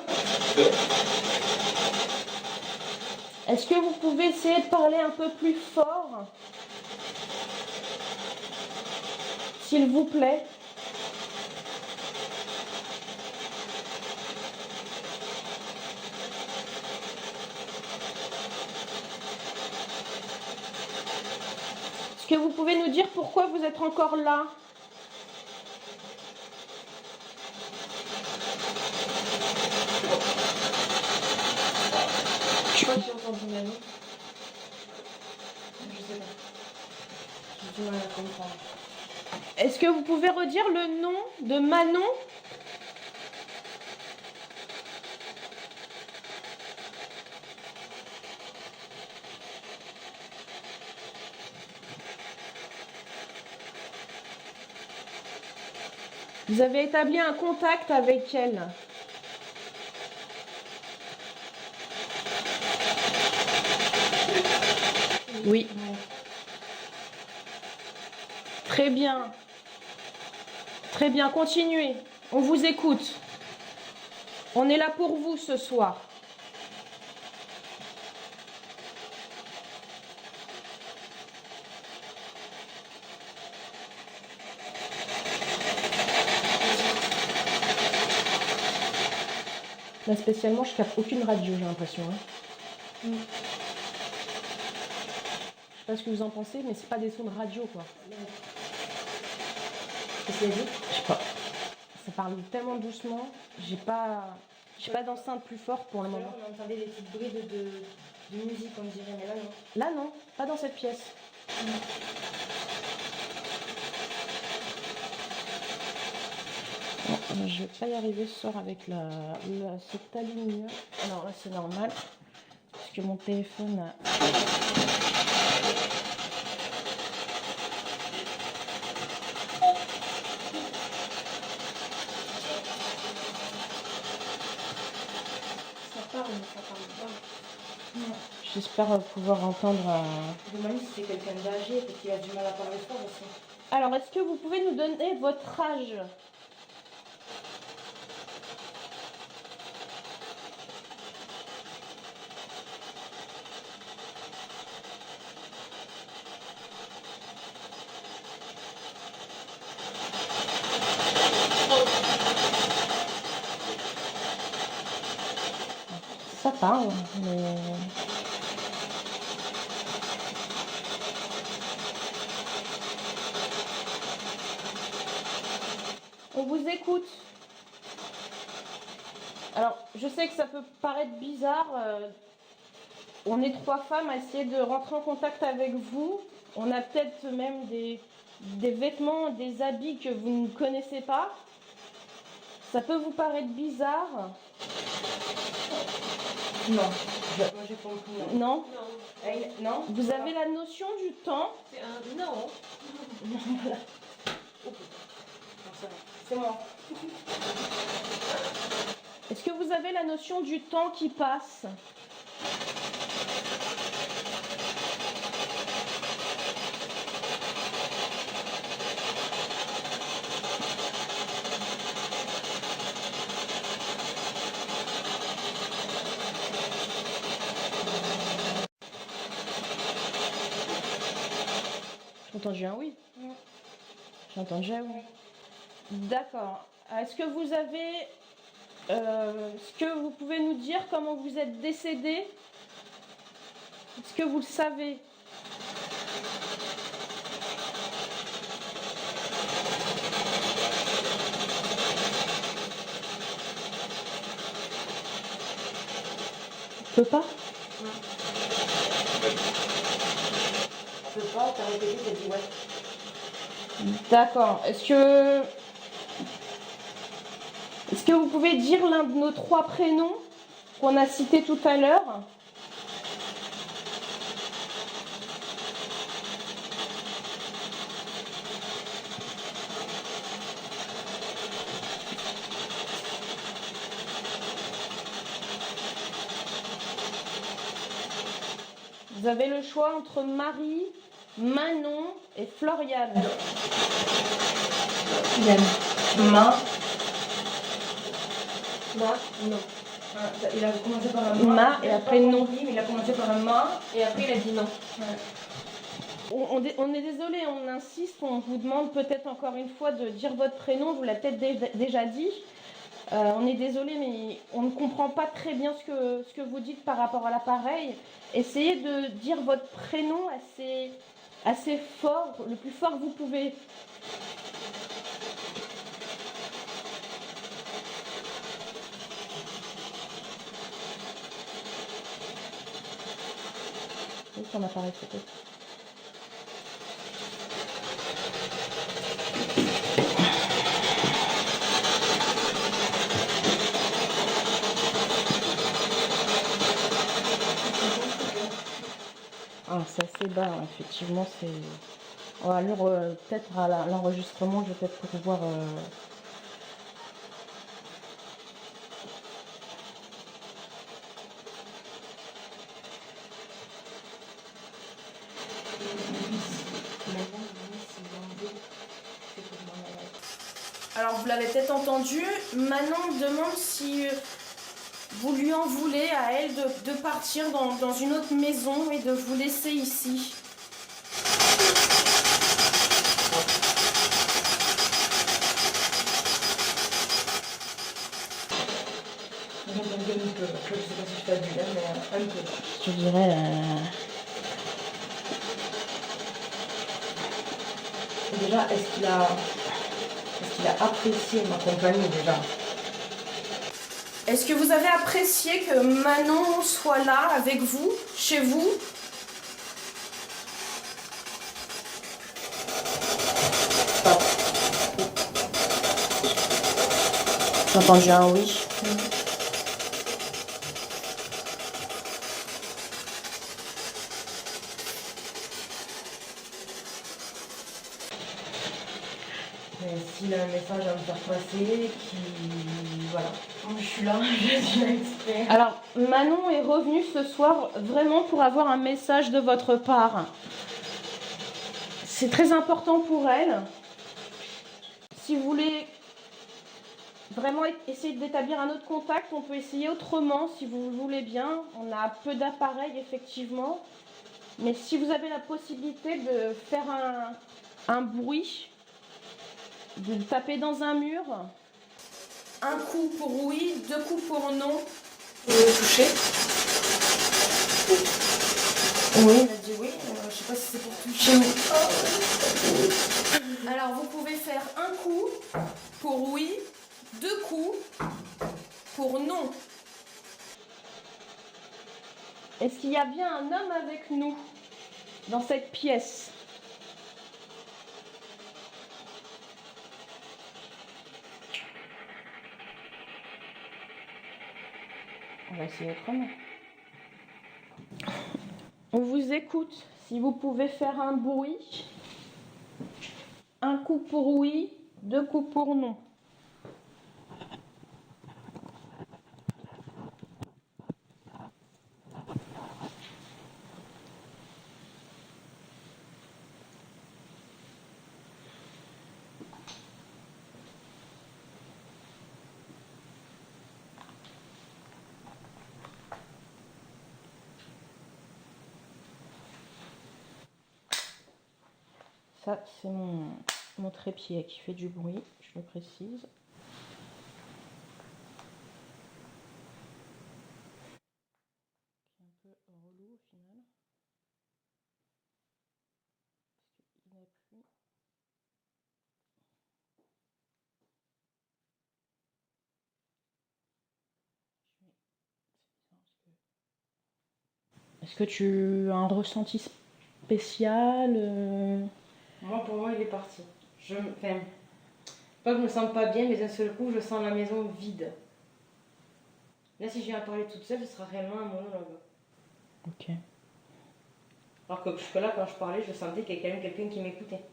Est-ce que vous pouvez essayer de parler un peu plus fort? S'il vous plaît. Est-ce que vous pouvez nous dire pourquoi vous êtes encore là? Je crois que j'ai entendu Manon. Je sais pas. J'ai du mal à comprendre. Est-ce que vous pouvez redire le nom de Manon? Vous avez établi un contact avec elle? Oui. Très bien. Très bien, continuez. On vous écoute. On est là pour vous ce soir. Là, spécialement, je capte aucune radio, j'ai l'impression. Hein. Je sais pas ce que vous en pensez, mais c'est pas des sons de radio, quoi. Qu'est-ce qu'il a dit? Je sais pas. Ça parle tellement doucement. J'ai pas d'enceinte plus forte pour le moment. On entendait des petites brides de musique, on dirait, mais là non. Là, non, pas dans cette pièce. Bon, je vais pas y arriver ce soir avec cet aluminium. Alors là, c'est normal. Parce que mon téléphone a... Ça parle, mais ça parle pas. J'espère pouvoir entendre... Je me demande si c'est quelqu'un d'âgé, parce qu'il a du mal à parler fort aussi. Alors, est-ce que vous pouvez nous donner votre âge? parle, mais... On vous écoute. Alors, je sais que ça peut paraître bizarre. On est 3 femmes à essayer de rentrer en contact avec vous. On a peut-être même des vêtements, des habits que vous ne connaissez pas. Ça peut vous paraître bizarre. Non, moi j'ai compris. Non? Non. Vous avez la notion du temps? Non. Voilà. C'est moi. Est-ce que vous avez la notion du temps qui passe? J'ai entendu un oui. J'ai entendu un oui. D'accord. Est-ce que vous avez... est-ce que vous pouvez nous dire comment vous êtes décédé? Est-ce que vous le savez? Tu peux pas? Je peux pas, t'as répété, t'as dit ouais. D'accord. Est-ce que vous pouvez dire l'un de nos 3 prénoms qu'on a cités tout à l'heure? Vous avez le choix entre Marie, Manon et Floriane. Yann. Ma. Non. Il a commencé par un Ma et après non. Mais il a commencé par un ma et après il a dit non. On est désolé, on insiste, on vous demande peut-être encore une fois de dire votre prénom, vous l'avez peut-être déjà dit. On est désolé, mais on ne comprend pas très bien ce que vous dites par rapport à l'appareil. Essayez de dire votre prénom assez fort, le plus fort que vous pouvez. Oui, son appareil peut-être. Ah, c'est assez bas, effectivement. On va peut-être à l'enregistrement, je vais peut-être pouvoir. Alors, vous l'avez peut-être entendu, Manon me demande si vous lui en voulez à elle de partir dans une autre maison et de vous laisser ici. J'entends un peu. Je sais pas si je fais du bien, mais un peu. Je dirais. Déjà, est-ce qu'il a apprécié ma compagnie déjà? Est-ce que vous avez apprécié que Manon soit là avec vous, chez vous? J'ai entendu un oui. Mais s'il a un message à me faire passer, voilà. Moi, je suis là, je suis là exprès. Alors, Manon est revenue ce soir vraiment pour avoir un message de votre part. C'est très important pour elle. Si vous voulez vraiment essayer d'établir un autre contact, on peut essayer autrement si vous le voulez bien. On a peu d'appareils, effectivement. Mais si vous avez la possibilité de faire un bruit, de taper dans un mur, un coup pour oui, 2 coups pour non. Toucher. Oui, il a dit oui. Je sais pas si c'est pour toucher. Alors, vous pouvez faire un coup pour oui, 2 coups pour non. Est-ce qu'il y a bien un homme avec nous dans cette pièce? On va essayer autrement. On vous écoute. Si vous pouvez faire un bruit, un coup pour oui, 2 coups pour non. Ça, c'est mon trépied qui fait du bruit, je le précise. C'est un peu relou au final. Parce qu'il n'a plus. Est-ce que tu as un ressenti spécial Moi, pour moi, il est parti. Enfin, pas que je me sens pas bien, mais d'un seul coup, je sens la maison vide. Là, si je viens à parler toute seule, ce sera réellement un monologue. Ok. Alors que jusque-là, quand je parlais, je sentais qu'il y avait quand même quelqu'un qui m'écoutait.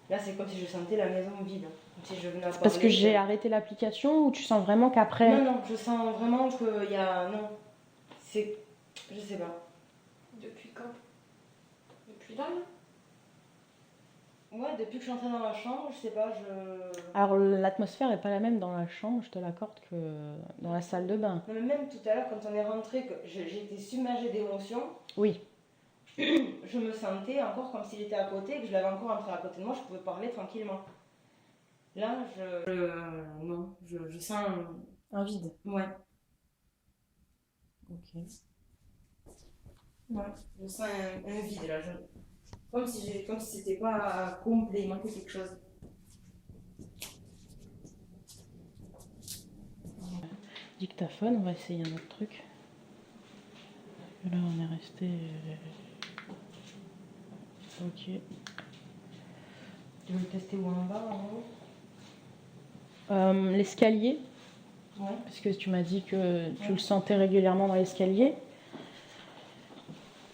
Là, c'est comme si je sentais la maison vide. Comme si je venais à parler. Parce que j'ai arrêté l'application ou tu sens vraiment qu'après... Non, non, je sens vraiment qu'il y a... Non. C'est... Je sais pas. Depuis quand? Depuis là, là? Ouais, depuis que je suis entrée dans la chambre, je sais pas, Alors l'atmosphère n'est pas la même dans la chambre, je te l'accorde, que dans la salle de bain. Non, mais même tout à l'heure, quand on est rentré, que j'ai été submergée d'émotions, Oui. je me sentais encore comme s'il était à côté, que je l'avais encore entré à côté de moi, je pouvais parler tranquillement. Là, non, je sens... Un vide. Ouais. Ok. Ouais, je sens un vide là. Comme si c'était pas complet, il manquait quelque chose. Dictaphone, on va essayer un autre truc. Là, on est resté... Ok. Tu veux le tester où en bas, en haut? L'escalier, Ouais. parce que tu m'as dit que tu le sentais régulièrement dans l'escalier.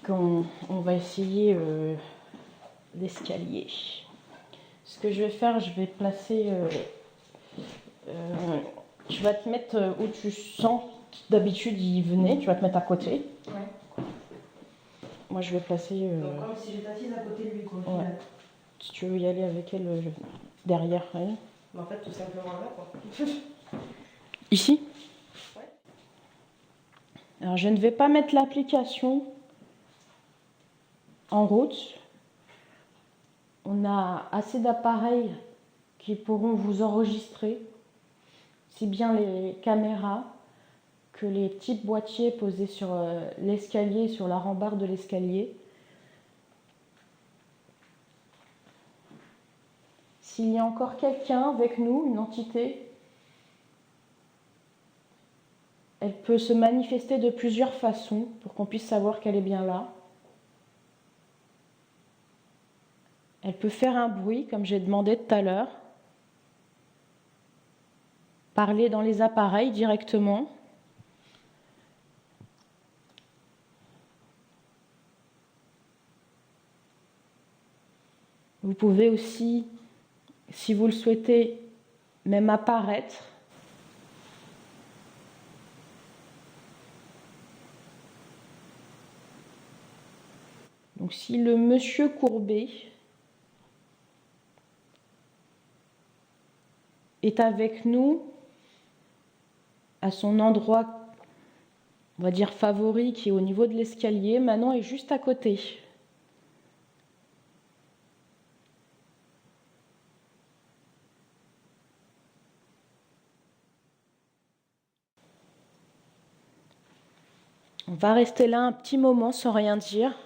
On va essayer l'escalier. Ce que je vais faire, je vais placer... tu vas te mettre où tu sens d'habitude il venait, tu vas te mettre à côté. Ouais. Moi, je vais placer... Donc, comme si j'étais assise à côté de lui, quoi. Ouais. Si tu veux y aller avec elle, derrière elle. Mais en fait, tout simplement là, quoi. Ici? Ouais. Alors, je ne vais pas mettre l'application en route. On a assez d'appareils qui pourront vous enregistrer, si bien les caméras que les petits boîtiers posés sur l'escalier, sur la rambarde de l'escalier. S'il y a encore quelqu'un avec nous, une entité, elle peut se manifester de plusieurs façons pour qu'on puisse savoir qu'elle est bien là. Elle peut faire un bruit, comme j'ai demandé tout à l'heure, parler dans les appareils directement. Vous pouvez aussi, si vous le souhaitez, même apparaître. Donc si le monsieur Courbet est avec nous à son endroit, on va dire favori, qui est au niveau de l'escalier, Manon est juste à côté. On va rester là un petit moment sans rien dire,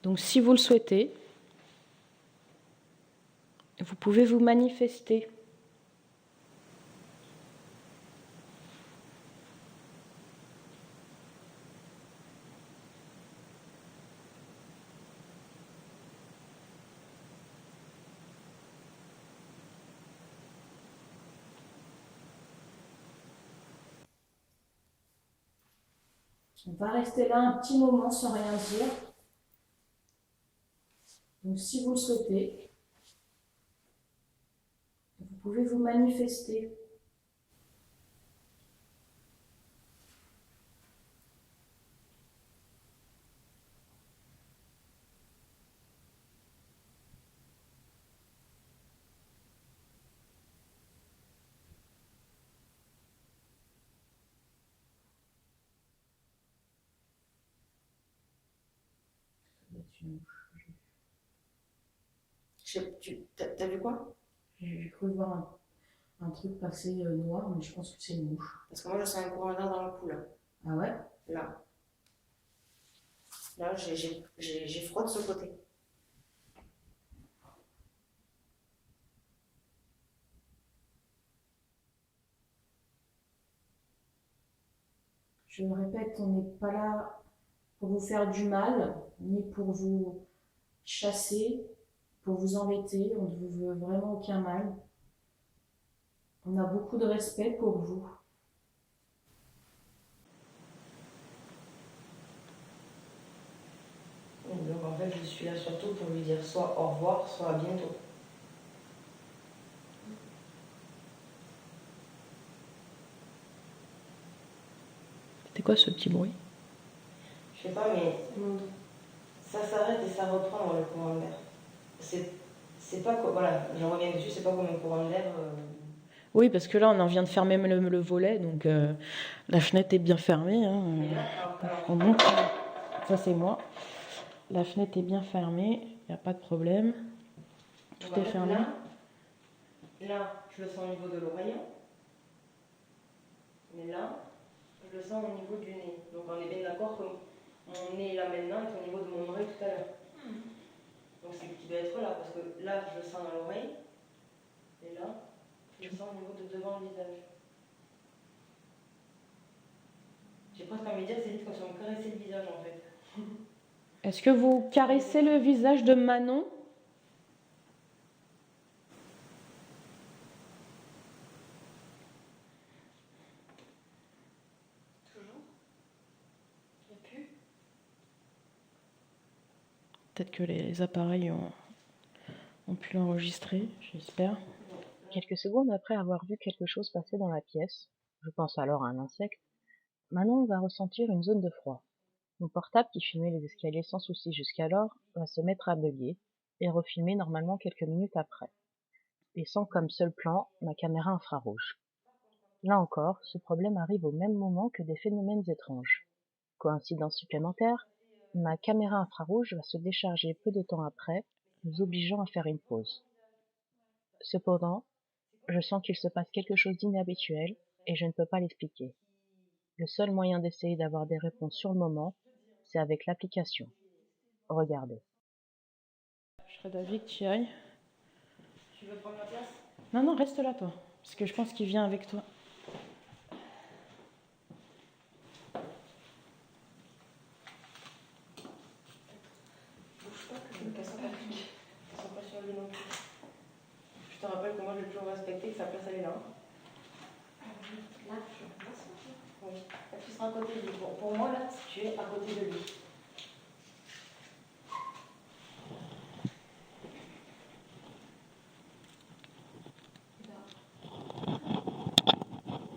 Donc si vous le souhaitez, vous pouvez vous manifester. On va rester là un petit moment sans rien dire. Donc si vous le souhaitez, vous pouvez vous manifester. T'as vu quoi? J'ai cru voir un truc passer noir, mais je pense que c'est une mouche. Parce que moi je sens un courant d'air dans le cou là. Ah ouais? Là. Là, j'ai froid de ce côté. Je le répète, on n'est pas là pour vous faire du mal, ni pour vous chasser, pour vous embêter. On ne vous veut vraiment aucun mal. On a beaucoup de respect pour vous. Donc en fait, je suis là surtout pour lui dire soit au revoir, soit à bientôt. C'était quoi ce petit bruit? Je sais pas, mais ça s'arrête et ça reprend dans le courant d'air. C'est pas quoi, voilà, je reviens dessus, c'est pas comme un courant d'air. Oui, parce que là, on en vient de fermer le volet, donc la fenêtre est bien fermée. Hein. On monte. Ça, c'est moi. La fenêtre est bien fermée, il n'y a pas de problème. Tout est fermé. Là, je le sens au niveau de l'oreille. Mais là, je le sens au niveau du nez. Donc on est bien d'accord que mon nez là maintenant est au niveau de mon oreille tout à l'heure. Donc c'est qui doit être là, parce que là, je le sens dans l'oreille. Et là, je le sens au niveau de devant le visage. J'ai presque envie de dire, c'est vite comme si on me caressait le visage en fait. Est-ce que vous caressez le visage de Manon? Toujours. Il n'y a plus. Peut-être que les appareils ont pu l'enregistrer, j'espère. Quelques secondes après avoir vu quelque chose passer dans la pièce, je pense alors à un insecte, Manon va ressentir une zone de froid. Mon portable qui filmait les escaliers sans souci jusqu'alors va se mettre à bugger et refilmer normalement quelques minutes après, laissant comme seul plan ma caméra infrarouge. Là encore, ce problème arrive au même moment que des phénomènes étranges. Coïncidence supplémentaire, ma caméra infrarouge va se décharger peu de temps après, nous obligeant à faire une pause. Cependant, je sens qu'il se passe quelque chose d'inhabituel et je ne peux pas l'expliquer. Le seul moyen d'essayer d'avoir des réponses sur le moment, c'est avec l'application. Regardez. Je serais d'avis que tu y ailles. Tu veux prendre ma place? Non, non, reste là, toi. Parce que je pense qu'il vient avec toi. Bouge pas que je me casse pas. Ils sont pas sur lui non plus. Je te rappelle que moi j'ai toujours respecté que sa place elle est là. Là, je place. Oui. Tu seras à côté de lui. Bon, pour moi là, tu es à côté de lui.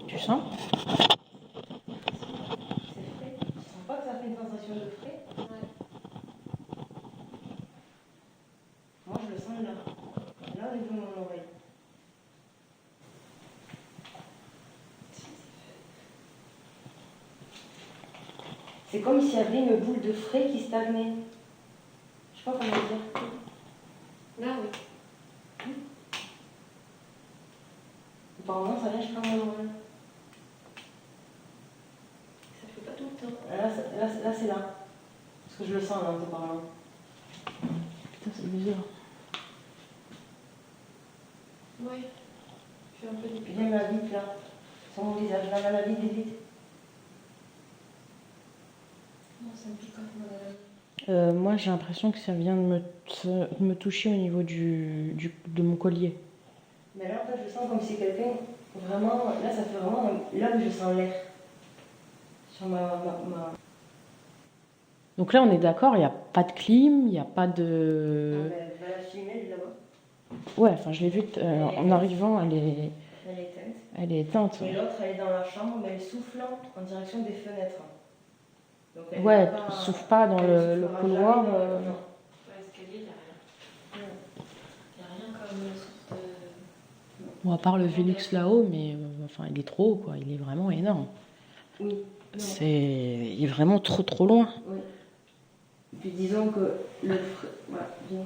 Tu sens? C'est frais. Tu sens pas que ça fait une sensation de frais? Ouais. Moi je le sens là. Là au niveau de mon oreille. C'est comme s'il y avait une boule de frais qui stagnait. Je sais pas comment dire. Là, oui. Apparemment ça vient jusqu'à mon oreille. Ça fait pas tout le temps. Là c'est là. Parce que je le sens là en te parlant. Putain, c'est bizarre. Oui, je suis un peu dégoûtée. Viens là, vite là. Sur mon visage, là, vite, vite. Non, ça me picote, madame. Moi, j'ai l'impression que ça vient de me toucher au niveau de mon collier. Mais là, en fait, je sens comme si quelqu'un, vraiment, là, ça fait vraiment là où je sens l'air. Sur ma... Donc là, on est d'accord, il n'y a pas de clim, il n'y a pas de... Va la chimer, là-bas. Ouais, enfin, je l'ai vue en arrivant, elle est Elle est éteinte. Elle est éteinte. Et l'autre, elle est dans la chambre, mais elle souffle en direction des fenêtres. Donc, elle Ouais, va pas... elle souffle pas dans le soufflera couloir. jamais, non. Ouais, l'escalier, il n'y a rien. Il n'y a rien comme sorte de... Bon, à part le Velux là-haut, mais enfin, il est trop haut, quoi. Il est vraiment énorme. Oui. Il est vraiment trop loin. Oui. Puis disons que le... Voilà, viens.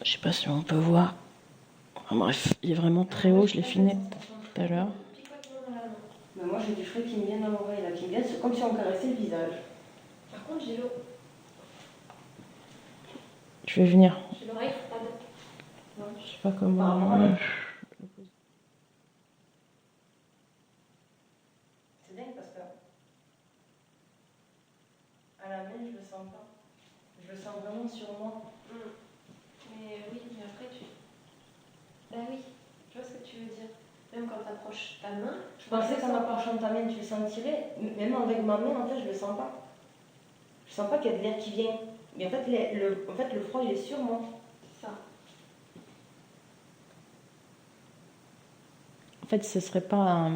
Je sais pas si on peut voir. Enfin, bref, il est vraiment très haut. Je l'ai filmé tout à l'heure. Mais moi, j'ai du frais qui me viennent dans l'oreille, là, qui me viennent, c'est comme si on caressait le visage. Par contre, j'ai l'eau. Je vais venir. J'ai l'oreille froide. Je sais pas comment. C'est dingue parce que à la main, je le sens pas. Je le sens vraiment sur moi. Mais oui, mais après, tu... Bah oui, je vois ce que tu veux dire. Même quand tu approches ta main... Je pensais qu'en approchant ta main, tu le sentirais. Même avec ma main, en fait, je le sens pas. Je sens pas qu'il y a de l'air qui vient. Mais en fait, le froid, il est sur moi. C'est ça. En fait, ce serait pas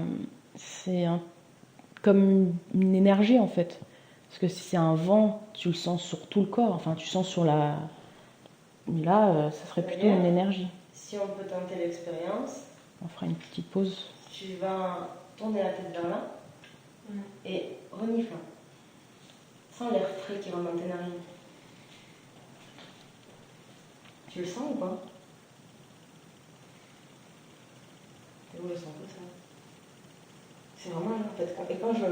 comme une énergie, en fait. Parce que si c'est un vent, tu le sens sur tout le corps. Enfin, tu sens sur la... Mais là, ça serait plutôt une énergie. Si on peut tenter l'expérience, On fera une petite pause. tu vas tourner la tête vers là et renifle. Sans l'air frais qui rentre dans tes narines. Tu le sens ou pas? C'est où le sens comme ça? C'est vraiment là en fait. Et quand je...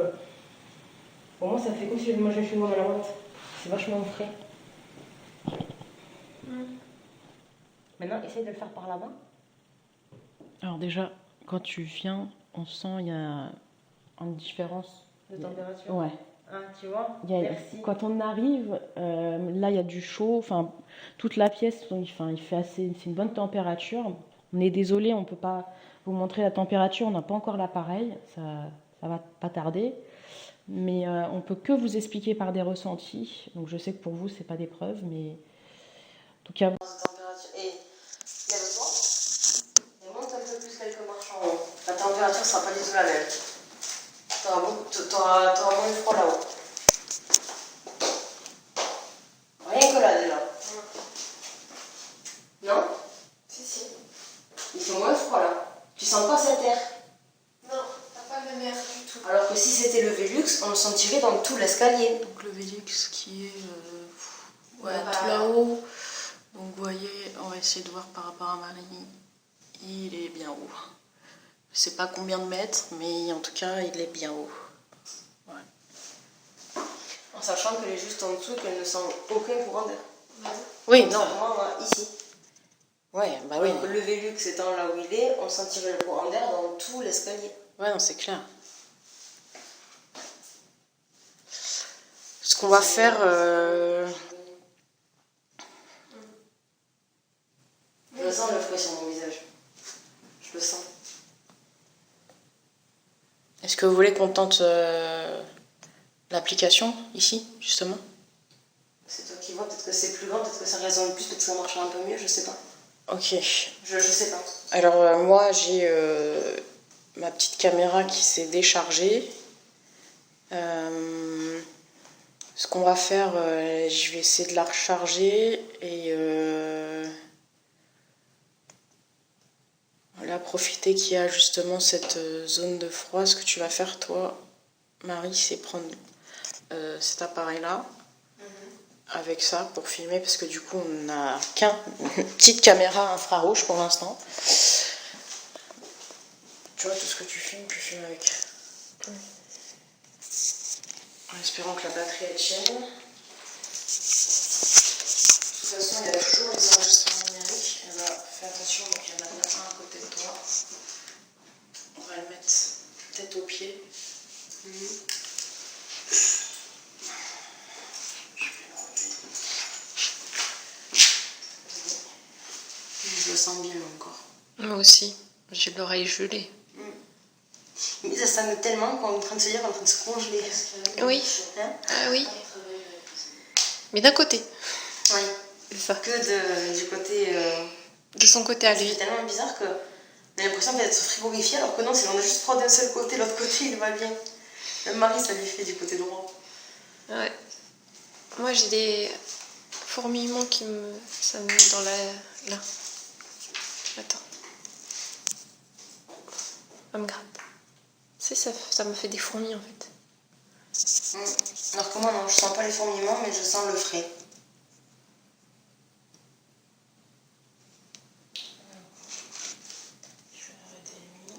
Pour moi, ça fait comme si je mangeais un chewing-gum à la menthe. C'est vachement frais. Maintenant, essaye de le faire par la main. Alors déjà, quand tu viens, on sent il y a une différence. De température. Ouais. Ah, tu vois? Merci. Quand on arrive, là il y a du chaud. Enfin, toute la pièce, il fait assez. C'est une bonne température. On est désolé, on peut pas vous montrer la température. On n'a pas encore l'appareil. Ça va pas tarder. Mais on peut que vous expliquer par des ressentis. Donc je sais que pour vous c'est pas des preuves, mais en tout cas. Et lève-toi et monte un peu plus quelques marches en haut. La température sera pas du tout la même. T'auras moins de froid là-haut. Rien que là déjà. Non? Si. Il fait moins froid là. Tu sens pas cet air? Non, t'as pas le même air du tout. Alors que si c'était le Velux, on le sentirait dans tout l'escalier. Donc le Velux qui est tout Bah, là-haut. Donc vous voyez, on va essayer de voir par rapport à Marie. Il est bien haut. Je sais pas combien de mètres, mais en tout cas, il est bien haut. Ouais. En sachant qu'elle est juste en dessous, qu'elle ne sent aucun courant d'air. Oui, non. Moi, ici. Ouais, bah oui. Donc, le Velux étant là où il est, on sentirait le courant d'air dans tout l'escalier. Ouais, non, c'est clair. Ce qu'on va faire... Je le sens le frais sur mon visage. Je le sens. Est-ce que vous voulez qu'on tente l'application, ici, justement? C'est toi qui vois, peut-être que c'est plus grand, peut-être que ça résonne plus, peut-être que ça marchera un peu mieux, je sais pas. Ok. Je sais pas. Alors moi j'ai ma petite caméra qui s'est déchargée. Ce qu'on va faire, je vais essayer de la recharger et là profiter qu'il y a justement cette zone de froid. Ce que tu vas faire toi, Marie, c'est prendre cet appareil-là. Avec ça pour filmer parce que du coup on n'a qu'une petite caméra infrarouge pour l'instant. Tu vois, tout ce que tu filmes avec. En espérant que la batterie elle tienne. De toute façon, il y a toujours les enregistrements numériques. Elle va faire attention, donc il y en a bien un à côté de toi. On va le mettre tête aux pieds. Je vais l'enlever. Je le sens bien encore. Moi aussi, j'ai l'oreille gelée. Mais ça sonne tellement qu'on est en train de se dire qu'on est en train de se congeler. Oui. Hein? Ah oui. Mais d'un côté. Oui. C'est ça. Que du côté. De son côté à lui. C'est tellement bizarre que. On a l'impression d'être frigorifié alors que non, c'est on a juste froid d'un seul côté, l'autre côté il va bien. Même Marie, ça lui fait du côté droit. Ouais. Moi j'ai des fourmillements qui me. Ça me met dans la. Là. Attends. Ça me gratte. Tu sais, ça me fait des fourmis en fait. Alors que moi, non, je sens pas les fourmillements, mais je sens le frais. Je vais arrêter lui.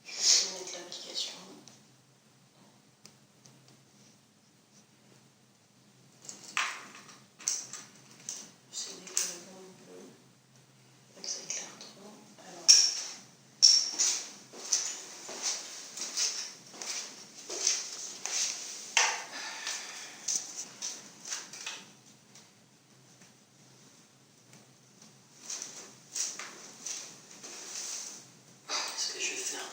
Je vais mettre l'application. C'est dès que le bon bleu. Ça éclaire trop. Alors. Ce que je vais faire.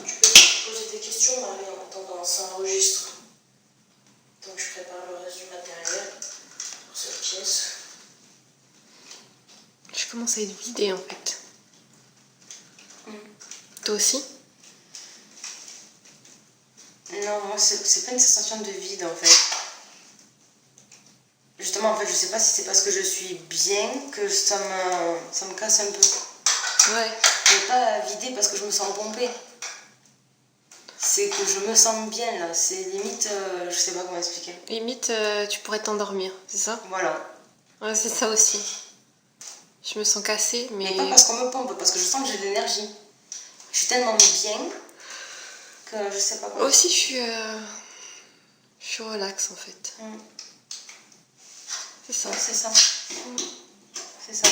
Tu peux poser des questions, Marie, en attendant, ça enregistre. Donc je prépare le reste du matériel pour cette pièce. Je commence à être vidée en fait. Toi aussi? Non, moi, c'est pas une sensation de vide en fait. Justement, en fait, je sais pas si c'est parce que je suis bien que ça me casse un peu. Ouais. Mais pas vidé parce que je me sens pompée. C'est que je me sens bien là. C'est limite, je sais pas comment expliquer. Limite, tu pourrais t'endormir, c'est ça? Voilà. Ouais, c'est ça aussi. Je me sens cassée, mais. Mais pas parce qu'on me pompe, parce que je sens que j'ai de l'énergie. Je suis tellement bien que je sais pas comment. Aussi, je suis relax en fait. C'est ça. Ouais, c'est ça. C'est ça.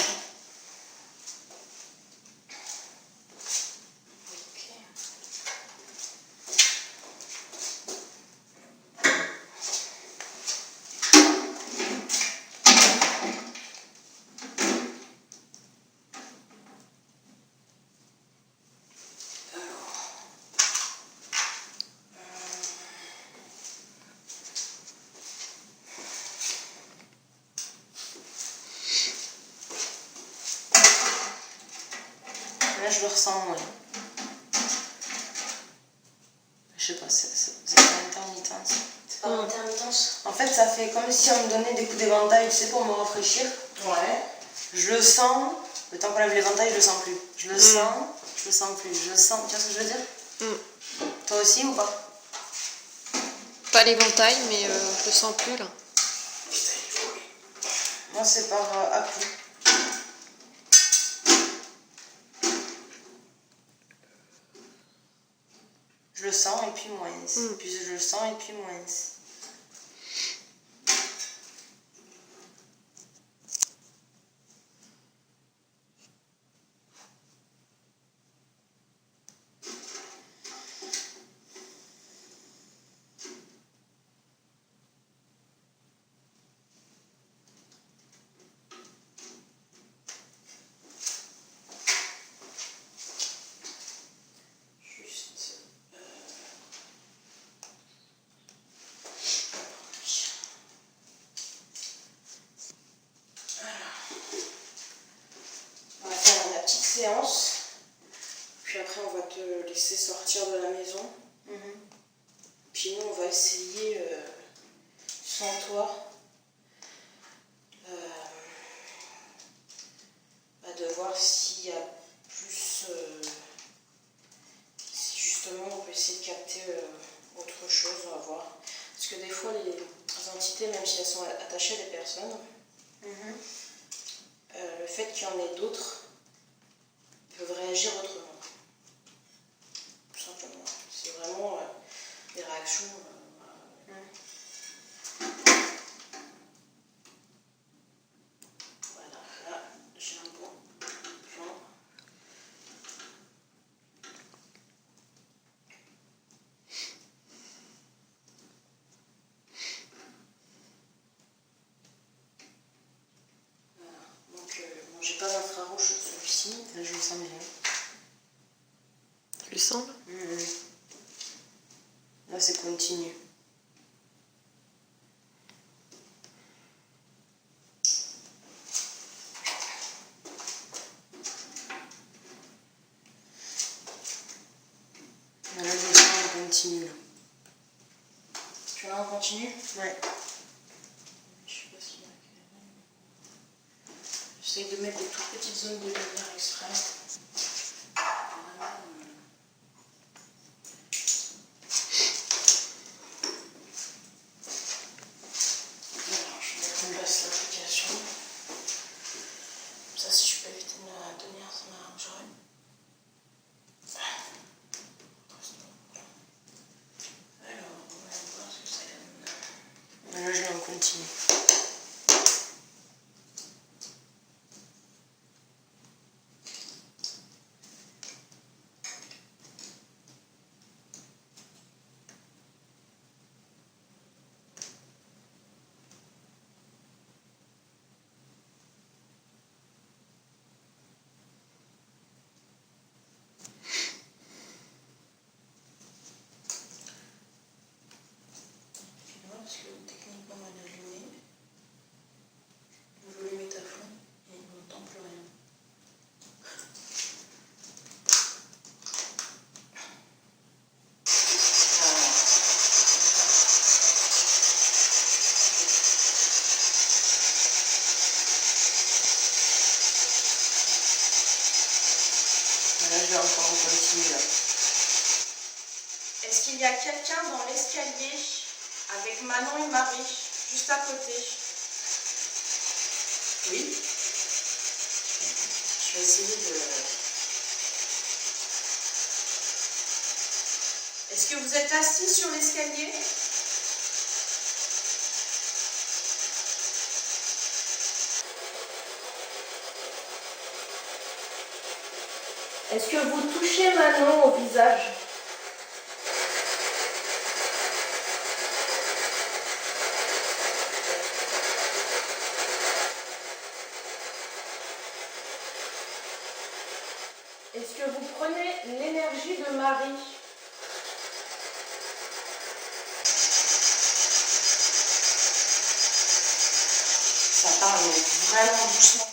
Là, je le ressens moins. Je sais pas, c'est pas intermittence. C'est pas intermittence. En fait, ça fait comme si on me donnait des coups d'éventail, tu sais, pour me rafraîchir. Ouais. Je le sens, le temps qu'on lève l'éventail, je le sens plus. Je le sens, je le sens plus. Je le sens, tu vois ce que je veux dire? Toi aussi ou pas? Pas l'éventail, mais je le sens plus là. Moi, c'est par à-coup. Je le sens et puis moins. Puis je le sens et puis moins. Juste. On va faire la petite séance. Puis après, on va te laisser sortir de la maison. Puis nous, on va essayer, sans toi, de voir s'il y a plus... si justement, on peut essayer de capter autre chose, on va voir. Parce que des fois, les entités, même si elles sont attachées à des personnes, le fait qu'il y en ait d'autres, réagir autrement. Tout simplement. C'est vraiment des réactions. Voilà, là j'ai un bon plan. Bon, j'ai pas d'infrarouge sur celui-ci, là je le sens bien. Tu le sens là? Là c'est continu. Là je le sens en continu. Là. Tu l'as en continu? Ouais. Je sais pas s'il y a. J'essaye de mettre des toutes petites zones de lumière exprès. Alors, je vais mettre en place l'application. Ça, si je peux éviter de la tenir, ça m'arrangerait. Alors, on va voir ce que ça donne. Là, je vais en continu. Parce que techniquement elle est allumée, le volume est à fond et on n'entend plus rien. Là je vais encore en continuer là. Est-ce qu'il y a quelqu'un dans l'escalier avec Manon et Marie, juste à côté? Oui. Je vais essayer de... Est-ce que vous êtes assis sur l'escalier? Est-ce que vous touchez Manon au visage? Est-ce que vous prenez l'énergie de Marie? Ça parle vraiment doucement.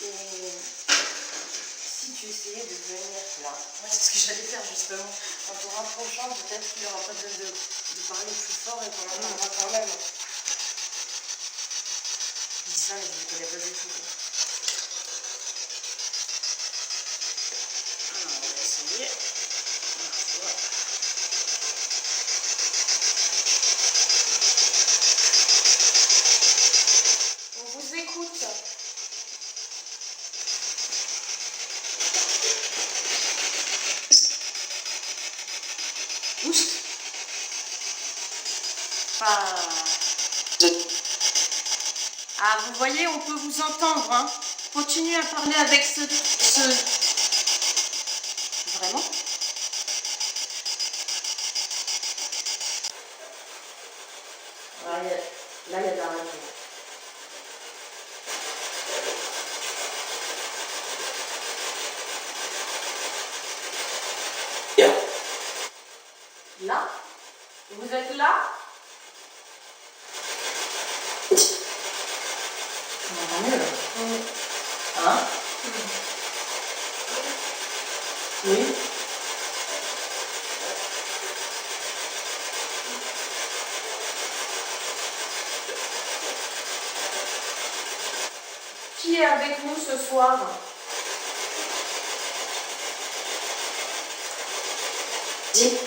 Et si tu essayais de venir là, c'est ce que j'allais faire justement. En te rapprochant, peut-être qu'il n'y aura pas besoin de parler plus fort et qu'on entendra quand même. Je dis ça, mais je ne connais pas du tout. Alors, on va essayer. On vous écoute. Boost. Ah, vous voyez, on peut vous entendre. Hein. Continuez à parler avec ce... Vraiment? Là, il y a de la radio. Là? Vous êtes là? On entend mieux là. Hein? Oui. Qui est avec nous ce soir? Dis.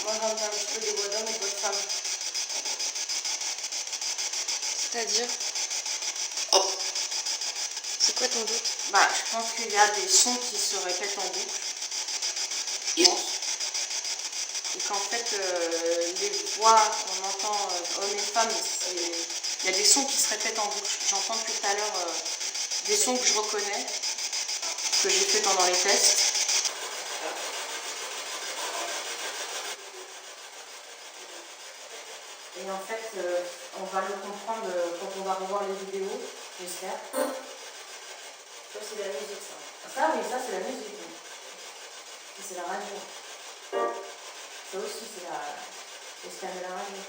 Moi j'entends un petit peu des voix d'hommes et d'autres femmes. C'est-à-dire? C'est quoi ton doute? Bah, je pense qu'il y a des sons qui se répètent en boucle. Je pense. Et qu'en fait, les voix qu'on entend, hommes et femmes, il y a des sons qui se répètent en boucle. J'entends depuis tout à l'heure des sons que je reconnais, que j'ai fait pendant les tests. Et en fait, on va le comprendre quand on va revoir les vidéos, j'espère. Ça c'est la musique ça. Ça, oui, ça c'est la musique. Ça c'est la radio. Ça aussi c'est la... j'espère de la radio.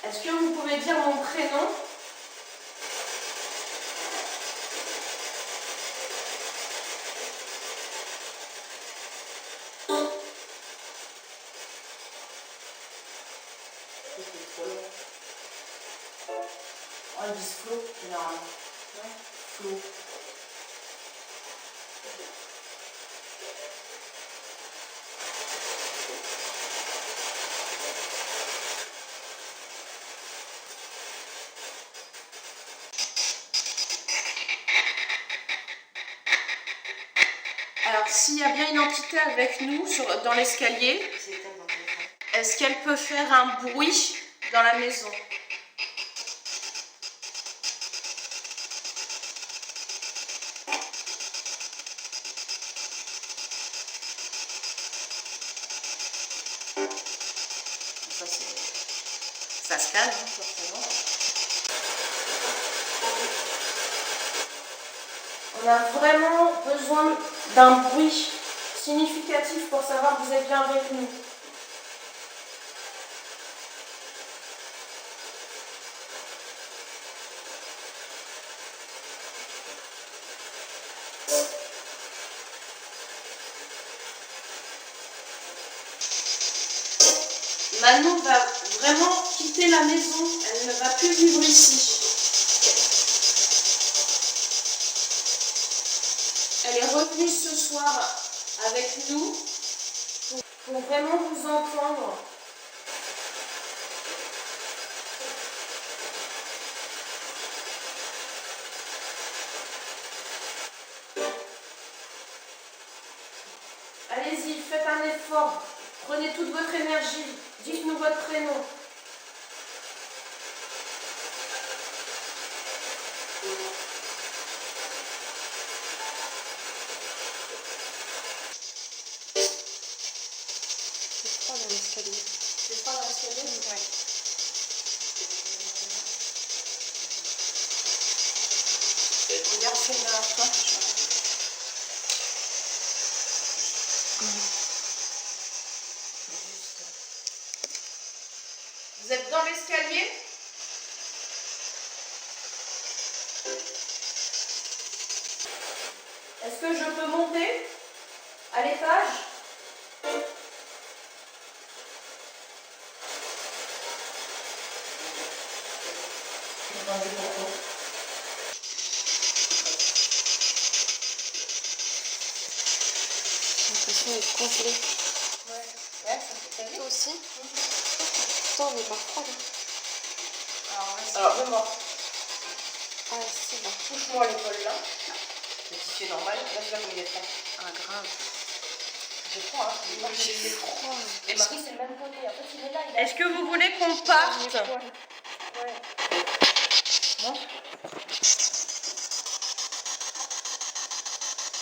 Est-ce que vous pouvez dire mon prénom? Oh, ils disent Flo, généralement. Ouais. Flo. Alors, s'il y a bien une entité avec nous dans l'escalier, est-ce qu'elle peut faire un bruit dans la maison? Ça se calme, forcément. On a vraiment besoin d'un bruit significatif pour savoir que vous êtes bien avec nous. Manon va vraiment quitter la maison, elle ne va plus vivre ici. Elle est revenue ce soir avec nous pour vraiment vous entendre. Allez-y, faites un effort. Prenez toute votre énergie. Dites-nous votre prénom. C'est froid dans l'escalier. C'est froid dans l'escalier? Ouais. Regarde celle derrière toi. Vous êtes dans l'escalier? Est-ce que je peux monter à l'étage? J'ai l'impression d'être congelée. Ouais, ça fait Toi aussi? Pourtant, on n'est pas froid là. Alors, vraiment, Ah, c'est bon. touche-moi l'épaule là. Le tissu est normal. Là, je vais comme il est frais. Ah, grave. J'ai froid, hein. J'ai froid. Et Marie c'est le même côté. En fait il est là, il a... Est-ce que vous voulez qu'on parte? Ouais. Non?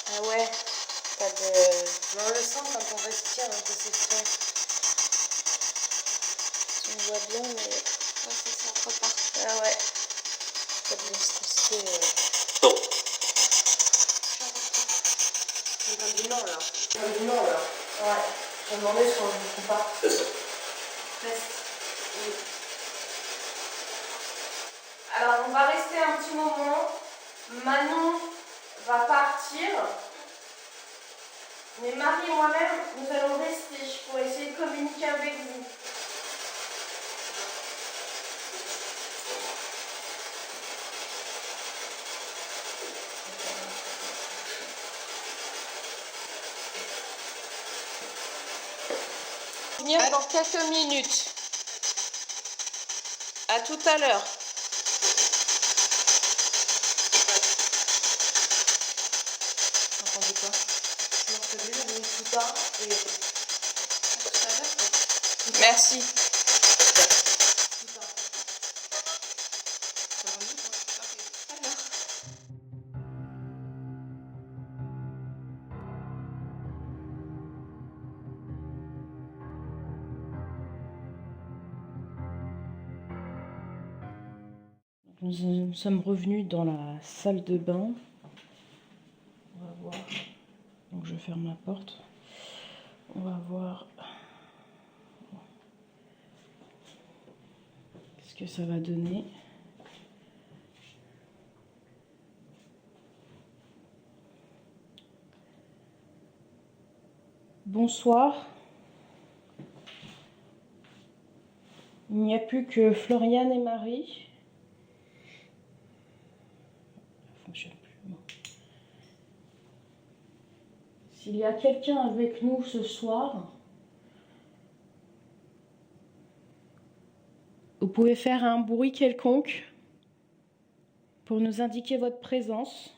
Ah ouais. T'as de... Mais on le sent quand on respire que c'est frais. On voit bien, mais... Ouais, ça repart. Ah ouais. T'as de l'électricité. C'est comme du nord là. Comme du Nord, là. Ouais. Je me demandais si on ne pas. Test. Oui. Alors, on va rester un petit moment. Manon va partir. Mais Marie et moi-même, nous allons rester pour essayer de communiquer avec vous. revenir dans quelques minutes. À tout à l'heure. Entendu quoi? Je leur fais bien, donc tout ça, et tout à l'heure, quoi. Merci. Tout ça. Ça va mieux, quoi. Ok, tout à l'heure. Nous sommes revenus dans la salle de bain. On va voir. Donc je ferme la porte. On va voir ce que ça va donner. Bonsoir. Il n'y a plus que Floriane et Marie. Ça fonctionne plus. Non. S'il y a quelqu'un avec nous ce soir, vous pouvez faire un bruit quelconque pour nous indiquer votre présence.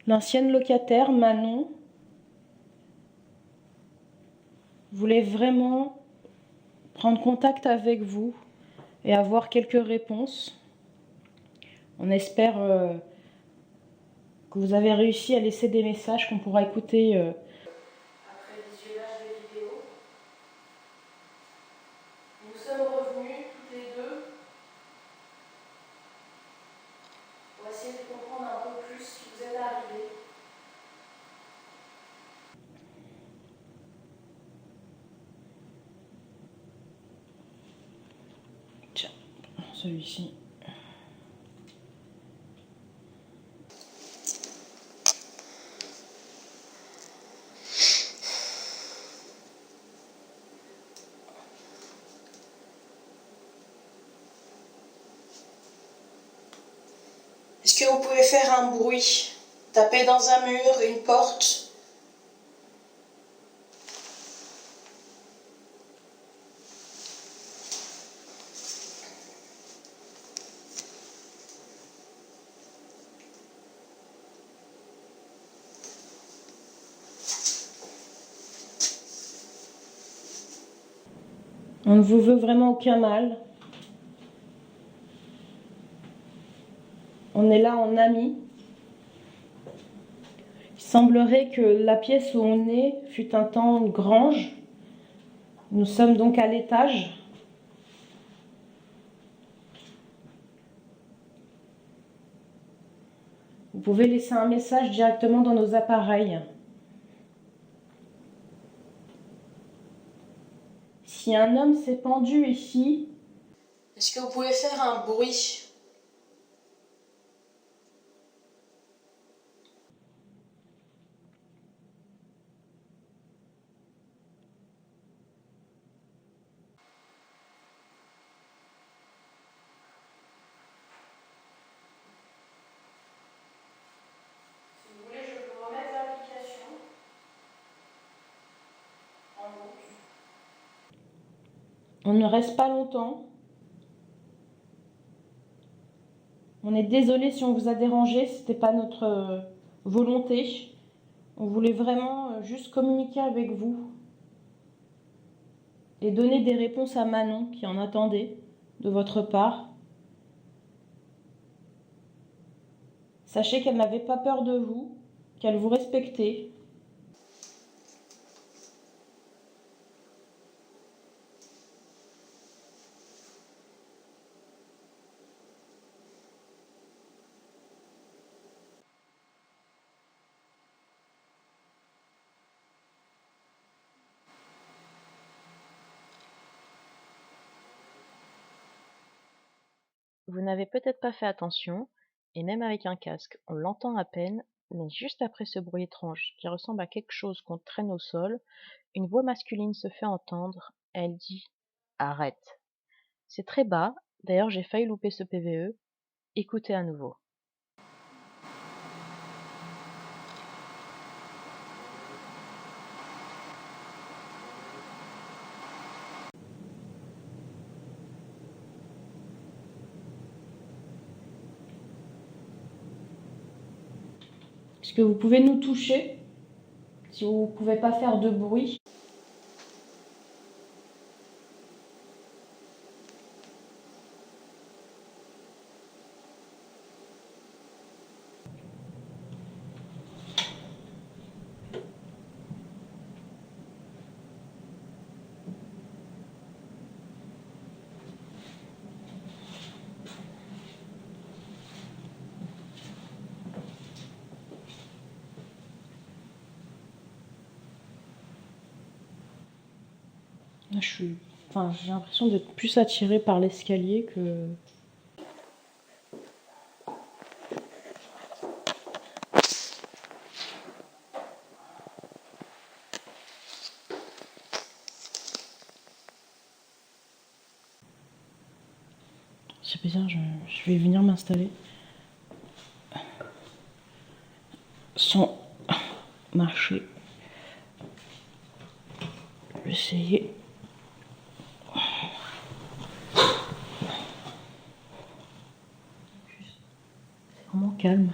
L'ancienne locataire, Manon, voulait vraiment prendre contact avec vous et avoir quelques réponses. On espère que vous avez réussi à laisser des messages qu'on pourra écouter après le visionnage des vidéos. Nous sommes revenus toutes les deux pour essayer de comprendre un peu plus ce qui vous est arrivé. Tiens, celui-ci. Est-ce que vous pouvez faire un bruit? Taper dans un mur, une porte? On ne vous veut vraiment aucun mal. On est là en amis. Il semblerait que la pièce où on est fut un temps une grange. Nous sommes donc à l'étage. Vous pouvez laisser un message directement dans nos appareils. Si un homme s'est pendu ici, Est-ce que vous pouvez faire un bruit? si vous voulez, je peux remettre l'application en route. On ne reste pas longtemps. On est désolé si on vous a dérangé, ce n'était pas notre volonté. On voulait vraiment juste communiquer avec vous et donner des réponses à Manon qui en attendait de votre part. Sachez qu'elle n'avait pas peur de vous, qu'elle vous respectait. Vous n'avez peut-être pas fait attention, et même avec un casque, on l'entend à peine, Mais juste après ce bruit étrange, qui ressemble à quelque chose qu'on traîne au sol, une voix masculine se fait entendre. Elle dit: Arrête. C'est très bas, d'ailleurs j'ai failli louper ce PVE. Écoutez à nouveau. Est-ce que vous pouvez nous toucher? Si vous ne pouvez pas faire de bruit. J'ai l'impression d'être plus attirée par l'escalier que... C'est bizarre, je vais venir m'installer. Sans marcher. Je vais essayer. C'est vraiment calme.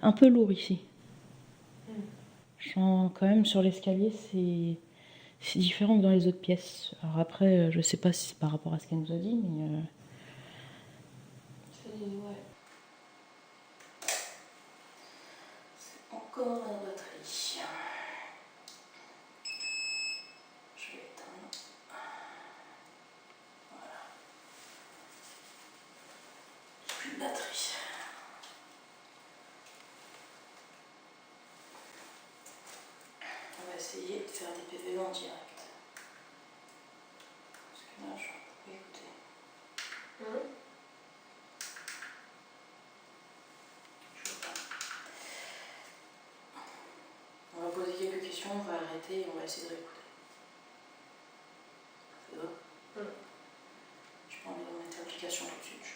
Un peu lourd ici. Je sens quand même sur l'escalier, c'est différent que dans les autres pièces. Alors après, je sais pas si c'est par rapport à ce qu'elle nous a dit, mais... Ouais. Encore la batterie. Je vais éteindre. Voilà. Plus de batterie. On va essayer de faire des PVE en direct. Parce que là, je peux écouter. Je veux pas. On va poser quelques questions, on va arrêter et on va essayer de réécouter. Ça va? Je peux envie de mettre l'application tout de suite.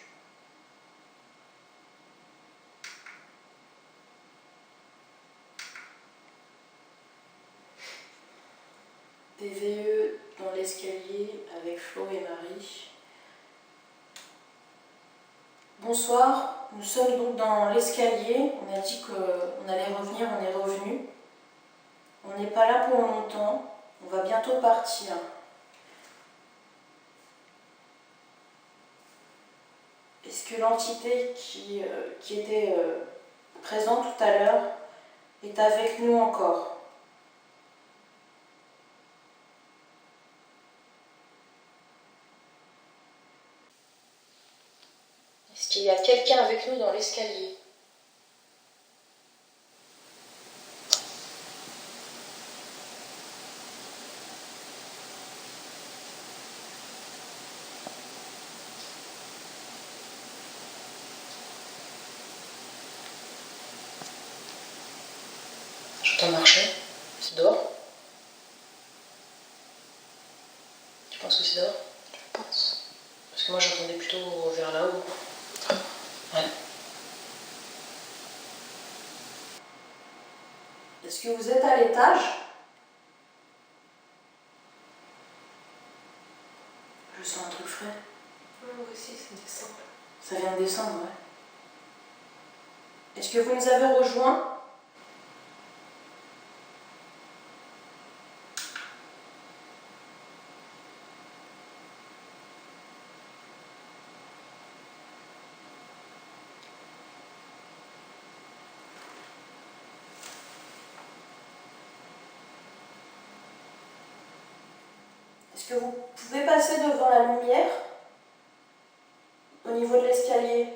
PVE dans l'escalier avec Flo et Marie. Bonsoir, nous sommes donc dans l'escalier. On a dit qu'on allait revenir, on est revenu. On n'est pas là pour longtemps, on va bientôt partir. Est-ce que l'entité qui était présente tout à l'heure est avec nous encore? Est-ce qu'il y a quelqu'un avec nous dans l'escalier? J'entends marcher. C'est dehors? Tu penses que c'est dehors? Je pense. Parce que moi j'entendais plutôt vers là-haut. Ouais. Est-ce que vous êtes à l'étage? Je sens un truc frais. Moi aussi, ça descend. Ça vient de descendre, ouais. Est-ce que vous nous avez rejoints? Est-ce que vous pouvez passer devant la lumière au niveau de l'escalier?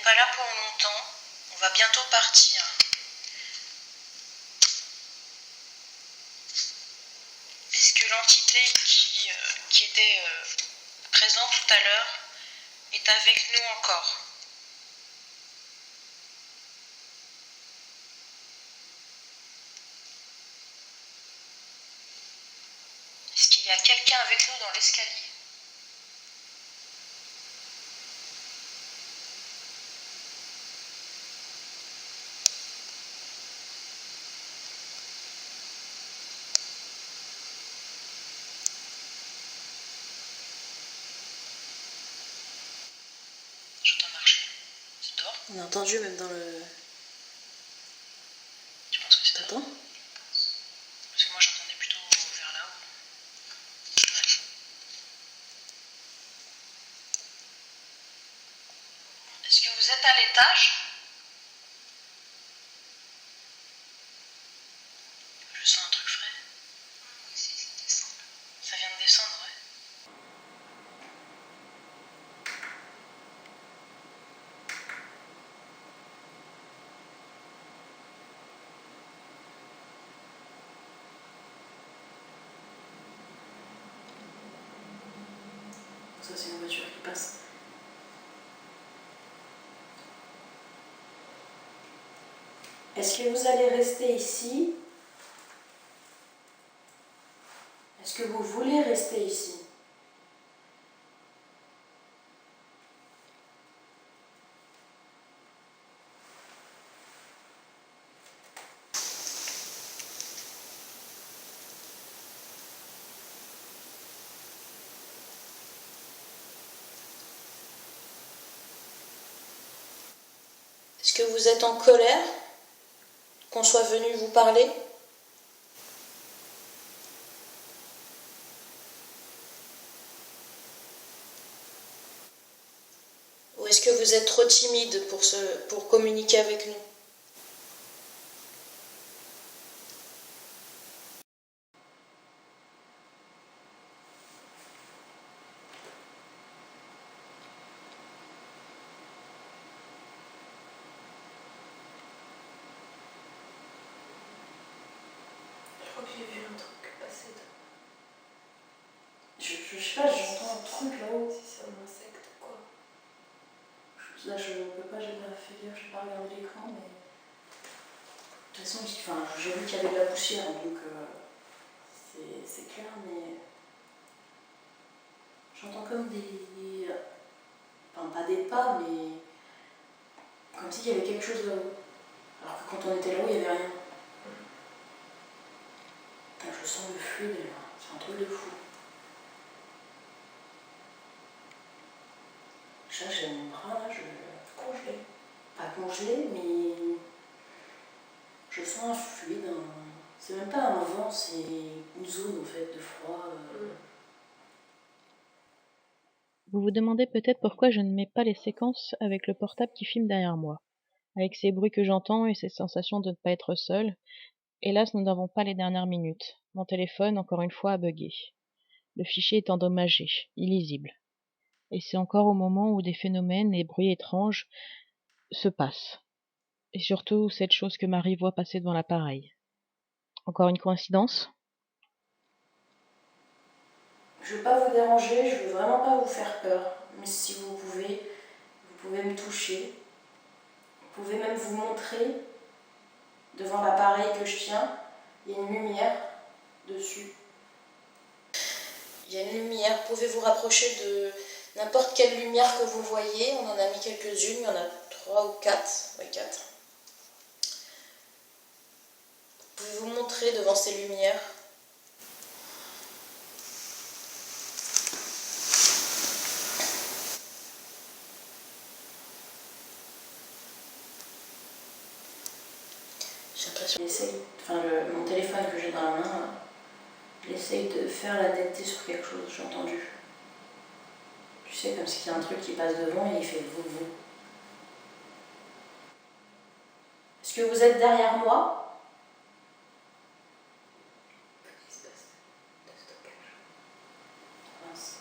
pas là pour longtemps. On va bientôt partir. Est-ce que l'entité qui était présente tout à l'heure est avec nous encore? Est-ce qu'il y a quelqu'un avec nous dans l'escalier? J'entends marcher. C'est dehors? On a entendu même dans le... Tu penses que c'est t'entends? Parce que moi j'entendais plutôt vers là-haut. Ouais. Est-ce que vous êtes à l'étage? Je sens un truc frais. Oui, si, ça descend. Ça vient de descendre, ouais. Ça, c'est une voiture qui passe. Est-ce que vous allez rester ici? Est-ce que vous voulez rester ici? Est-ce que vous êtes en colère qu'on soit venu vous parler? Ou est-ce que vous êtes trop timide pour communiquer avec nous? Je crois que j'ai vu un truc passer. Je sais pas, j'entends un truc là-haut. Si c'est un insecte ou quoi. Là, je peux pas, j'ai pas fait gaffe, j'ai pas regardé l'écran, mais... De toute façon, j'ai vu qu'il y avait de la poussière, donc c'est clair, mais... J'entends comme des... Enfin, pas des pas, mais... Comme s'il y avait quelque chose là-haut. Alors que quand on était là-haut, il n'y avait rien. Putain, je sens le fluide, là. C'est un truc de fou. Là, j'ai mon bras, là, Congelé. pas congelé, mais je sens un fluide. C'est même pas un vent, c'est une zone en fait de froid. Vous vous demandez peut-être pourquoi je ne mets pas les séquences avec le portable qui filme derrière moi. Avec ces bruits que j'entends et ces sensations de ne pas être seule, hélas, nous n'avons pas les dernières minutes. Mon téléphone, encore une fois, a bugué. Le fichier est endommagé, illisible. Et c'est encore au moment où des phénomènes et bruits étranges se passent. Et surtout, cette chose que Marie voit passer devant l'appareil. Encore une coïncidence? Je veux pas vous déranger, je veux vraiment pas vous faire peur. Mais si vous pouvez me toucher. Vous pouvez même vous montrer devant l'appareil que je tiens. Il y a une lumière dessus. Il y a une lumière. Vous pouvez vous rapprocher de n'importe quelle lumière que vous voyez. On en a mis quelques-unes. Il y en a 3 ou 4. Oui, 4. Vous pouvez vous montrer devant ces lumières. J'ai l'impression. Mon téléphone que j'ai dans la main, il essaye de faire la tête sur quelque chose, j'ai entendu. Tu sais, comme s'il y a un truc qui passe devant et il fait vous. Est-ce que vous êtes derrière moi? Petit espace de stockage. Mince.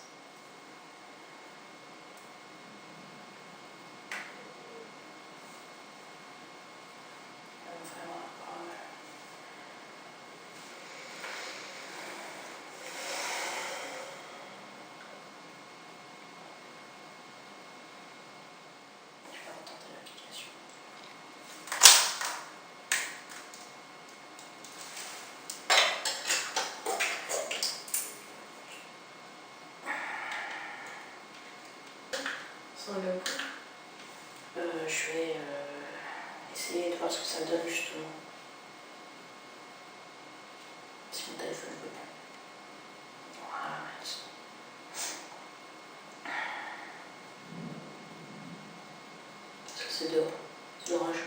Ça me donne justement. Si mon téléphone ne veut pas. Voilà, merci. Parce que c'est dehors. C'est l'orage.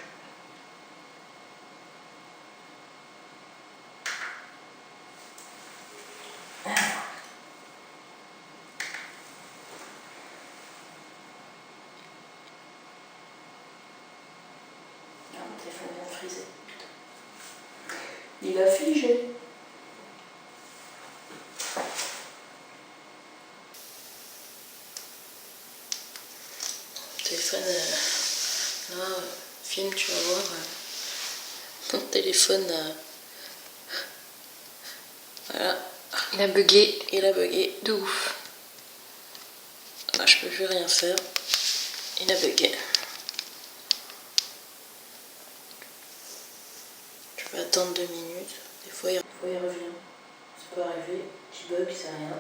Mon téléphone vient de friser. Il a figé. Mon téléphone, là, film, tu vas voir. Mon téléphone, voilà. Il a bugué. Il a bugué. De ouf. Là, je peux plus rien faire. Il a bugué. Je vais attendre 2 minutes. Des fois, il revient. Ça peut arriver. Petit bug, c'est rien.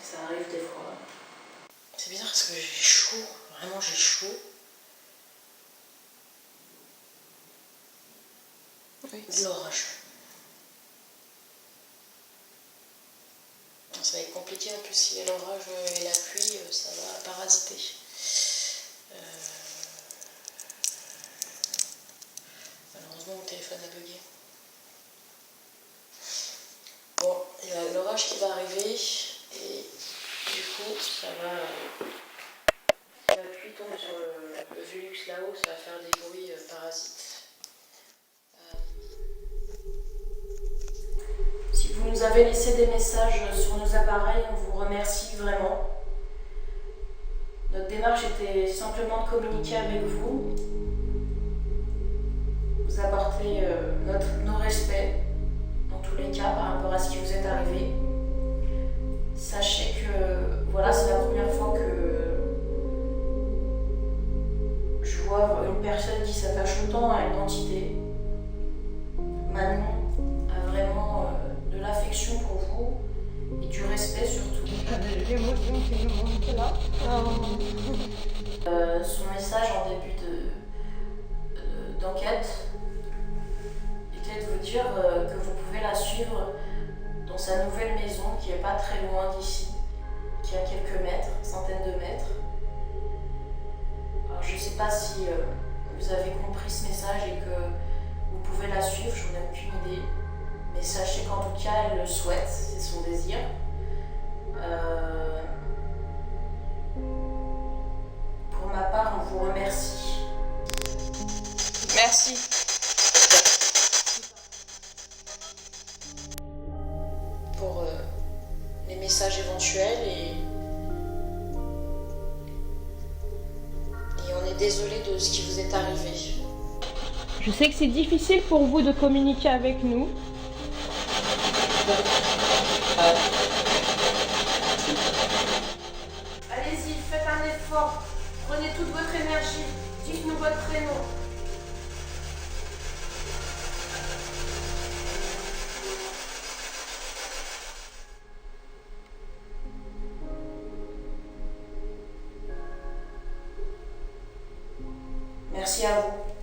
Ça arrive des fois. C'est bizarre parce que j'ai chaud. Vraiment, j'ai chaud. Oui. De l'orage. Ça va être compliqué en plus si l'orage et la pluie, ça va parasiter. Malheureusement, mon téléphone a bugué. Bon, il y a l'orage qui va arriver et du coup, ça va. Si la pluie tombe sur le Velux là-haut, ça va faire des bruits parasites. Si vous nous avez laissé des messages sur nos appareils, on vous remercie vraiment. Notre démarche était simplement de communiquer avec vous, vous apporter nos respects dans tous les cas par rapport à ce qui vous est arrivé. Sachez que voilà, c'est la première fois que je vois une personne qui s'attache autant à une entité. Manon a vraiment de l'affection pour vous et du respect surtout. L'émotion qui nous monte là. Son message en début d'enquête était de vous dire que vous pouvez la suivre dans sa nouvelle maison qui n'est pas très loin d'ici, qui est à quelques mètres, centaines de mètres. Alors je ne sais pas si vous avez compris ce message et que vous pouvez la suivre, j'en ai aucune idée. Mais sachez qu'en tout cas, elle le souhaite, c'est son désir. Pour ma part, on vous remercie. Merci. Pour les messages éventuels et on est désolé de ce qui vous est arrivé. Je sais que c'est difficile pour vous de communiquer avec nous. Allez-y, faites un effort. Prenez toute votre énergie. Dites-nous votre prénom. Merci à vous.